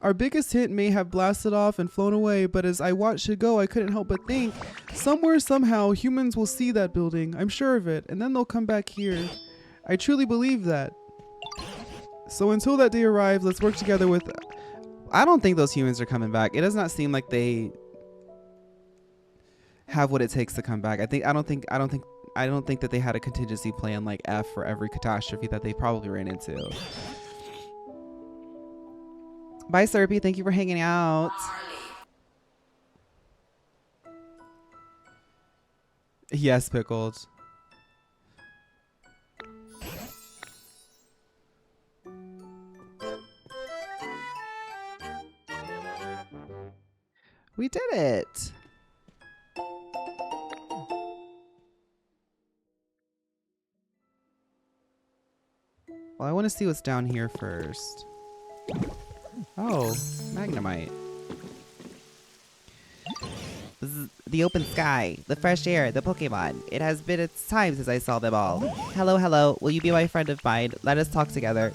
Our biggest hit may have blasted off and flown away, but as I watched it go, I couldn't help but think, somewhere, somehow, humans will see that building. I'm sure of it, and then they'll come back here. I truly believe that. So until that day arrives, let's work together with... I don't think those humans are coming back. It does not seem like they have what it takes to come back. I don't think that they had a contingency plan like F for every catastrophe that they probably ran into. Bye, Serpy. Thank you for hanging out. Yes, Pickled. We did it. Well, I want to see what's down here first. Oh, Magnemite. This is the open sky, the fresh air, the Pokemon. It has been its time since I saw them all. Hello, hello. Will you be my friend of mine? Let us talk together.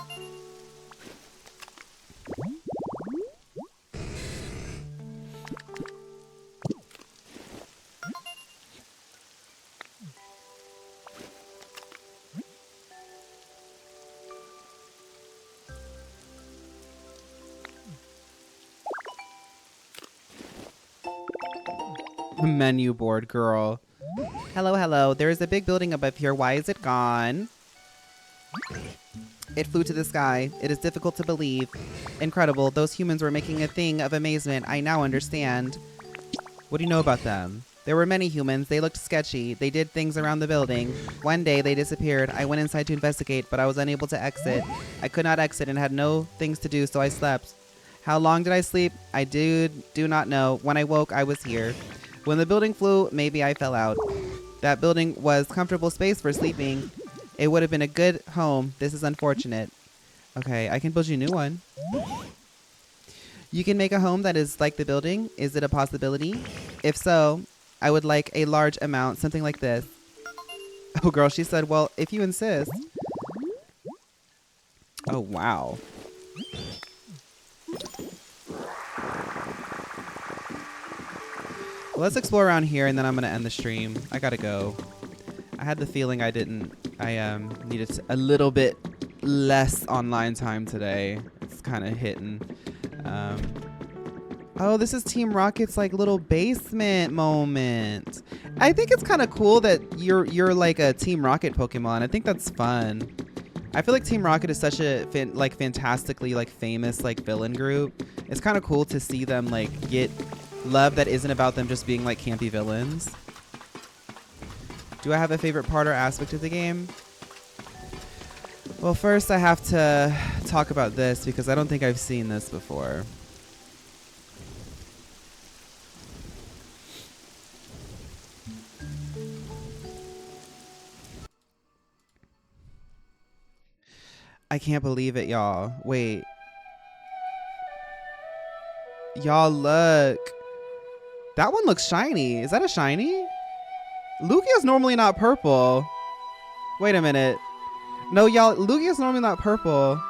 Menu board, girl. Hello, hello. There is a big building above here. Why is it gone? It flew to the sky. It is difficult to believe. Incredible. Those humans were making a thing of amazement. I now understand. What do you know about them? There were many humans. They looked sketchy. They did things around the building. One day they disappeared. I went inside to investigate, but I was unable to exit. I could not exit and had no things to do, so I slept. How long did I sleep? I do not know. When I woke, I was here. When the building flew, maybe I fell out. That building was comfortable space for sleeping. It would have been a good home. This is unfortunate. Okay, I can build you a new one. You can make a home that is like the building. Is it a possibility? If so, I would like a large amount, something like this. Oh, girl, she said, well, if you insist. Oh, wow. Well, let's explore around here, and then I'm going to end the stream. I got to go. I had the feeling I needed a little bit less online time today. It's kind of hitting. Oh, this is Team Rocket's like little basement moment. I think it's kind of cool that you're like a Team Rocket Pokemon. I think that's fun. I feel like Team Rocket is such a fantastically like famous like villain group. It's kind of cool to see them like get love that isn't about them just being like campy villains. Do I have a favorite part or aspect of the game? Well, first I have to talk about this because I don't think I've seen this before. I can't believe it, y'all. Wait. Y'all look. That one looks shiny. Is that a shiny? Lugia's normally not purple. Wait a minute. No, y'all, Lugia's normally not purple.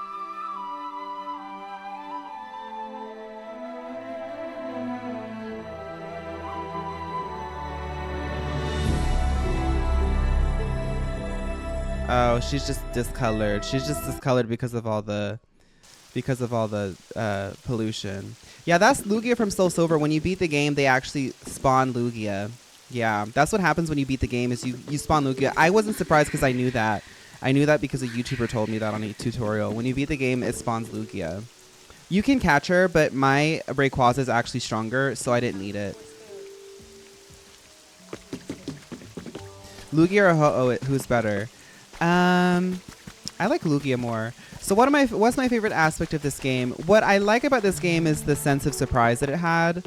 Oh, she's just discolored. She's just discolored because of all the pollution. Yeah, that's Lugia from Soul Silver. When you beat the game, they actually spawn Lugia. Yeah, that's what happens when you beat the game is you spawn Lugia. I wasn't surprised because I knew that. I knew that because a YouTuber told me that on a tutorial. When you beat the game, it spawns Lugia. You can catch her, but my Rayquaza is actually stronger, so I didn't need it. Lugia or Ho-Oh, who's better? I like Lugia more. So what's my favorite aspect of this game? What I like about this game is the sense of surprise that it had.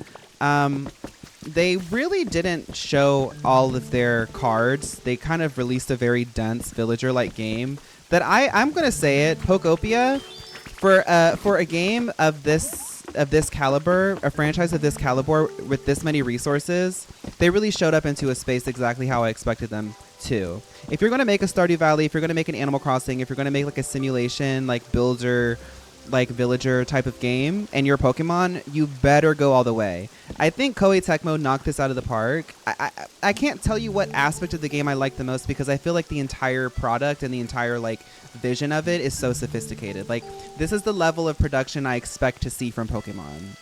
They really didn't show all of their cards. They kind of released a very dense villager-like game that I'm gonna say it, Pokopia, for a game of this caliber, a franchise of this caliber with this many resources, they really showed up into a space exactly how I expected them to. If you're gonna make a Stardew Valley, if you're gonna make an Animal Crossing, if you're gonna make like a simulation, like builder, like villager type of game, and you're Pokemon, you better go all the way. I think Koei Tecmo knocked this out of the park. I can't tell you what aspect of the game I like the most because I feel like the entire product and the entire like vision of it is so sophisticated. Like this is the level of production I expect to see from Pokemon.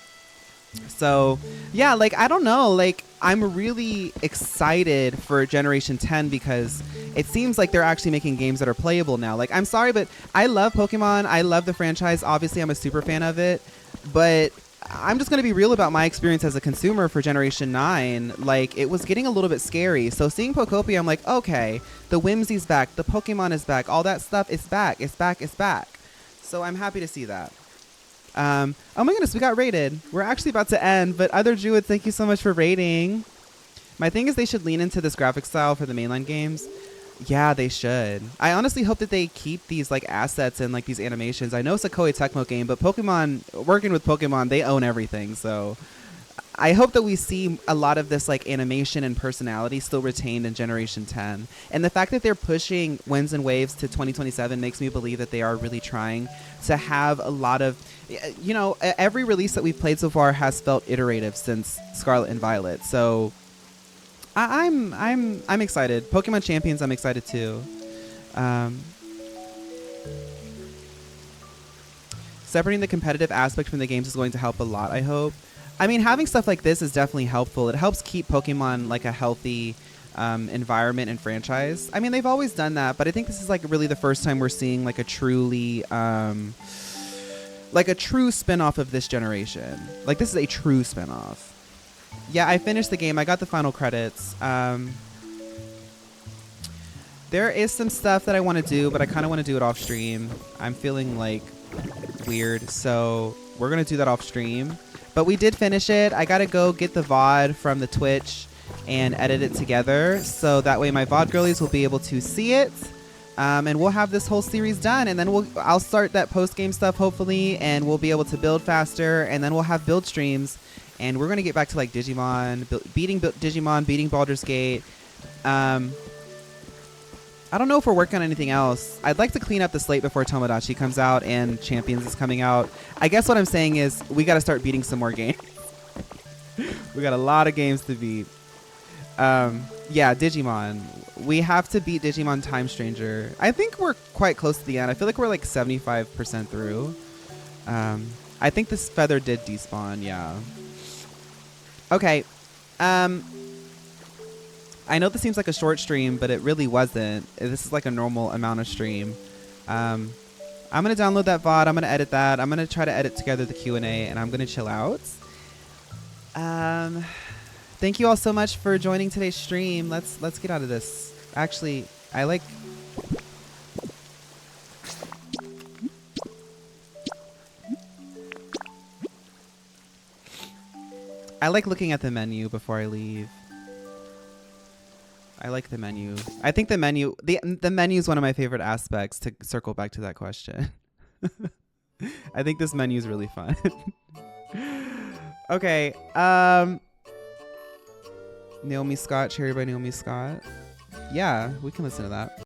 So yeah, like I don't know, like I'm really excited for Generation 10 because it seems like they're actually making games that are playable now. Like I'm sorry, but I love Pokemon. I love the franchise. Obviously I'm a super fan of it, but I'm just going to be real about my experience as a consumer for Generation 9. Like it was getting a little bit scary. So seeing Pokopia, I'm like, okay, the Whimsy's back, the Pokemon is back, all that stuff is back, it's back, it's back. So I'm happy to see that. Oh my goodness, we got rated. We're actually about to end, but other Druids, thank you so much for rating. My thing is they should lean into this graphic style for the mainline games. Yeah, they should. I honestly hope that they keep these like assets and like these animations. I know it's a Koei Tecmo game, but Pokemon, working with Pokemon, they own everything. So I hope that we see a lot of this like animation and personality still retained in Generation 10. And the fact that they're pushing Winds and Waves to 2027 makes me believe that they are really trying to have a lot of, you know, every release that we've played so far has felt iterative since Scarlet and Violet. So I'm excited. Pokemon Champions, I'm excited too. Separating the competitive aspect from the games is going to help a lot, I hope. I mean, having stuff like this is definitely helpful. It helps keep Pokemon like a healthy environment and franchise. I mean, they've always done that, but I think this is like really the first time we're seeing like a truly like a true spin-off of this generation. Like this is a true spin-off. Yeah, I finished the game. I got the final credits. There is some stuff that I want to do, but I kind of want to do it off stream. I'm feeling like weird, so we're gonna do that off stream. But we did finish it. I gotta go get the VOD from the Twitch and edit it together, so that way my VOD girlies will be able to see it. And we'll have this whole series done, and then I'll start that post-game stuff hopefully, and we'll be able to build faster, and then we'll have build streams, and we're gonna get back to like Digimon, beating Baldur's Gate. I don't know if we're working on anything else. I'd like to clean up the slate before Tomodachi comes out and Champions is coming out. I guess what I'm saying is we got to start beating some more games. We got a lot of games to beat. Yeah, Digimon. We have to beat Digimon Time Stranger. I think we're quite close to the end. I feel like we're like 75% through. I think this feather did despawn, yeah. Okay. I know this seems like a short stream, but it really wasn't. This is like a normal amount of stream. I'm gonna download that VOD. I'm gonna edit that. I'm gonna try to edit together the Q&A, and I'm gonna chill out. Thank you all so much for joining today's stream. Let's get out of this. Actually, I like looking at the menu before I leave. I like the menu. I think the menu is one of my favorite aspects, to circle back to that question. I think this menu is really fun. Okay. Naomi Scott, Cherry by Naomi Scott. Yeah, we can listen to that.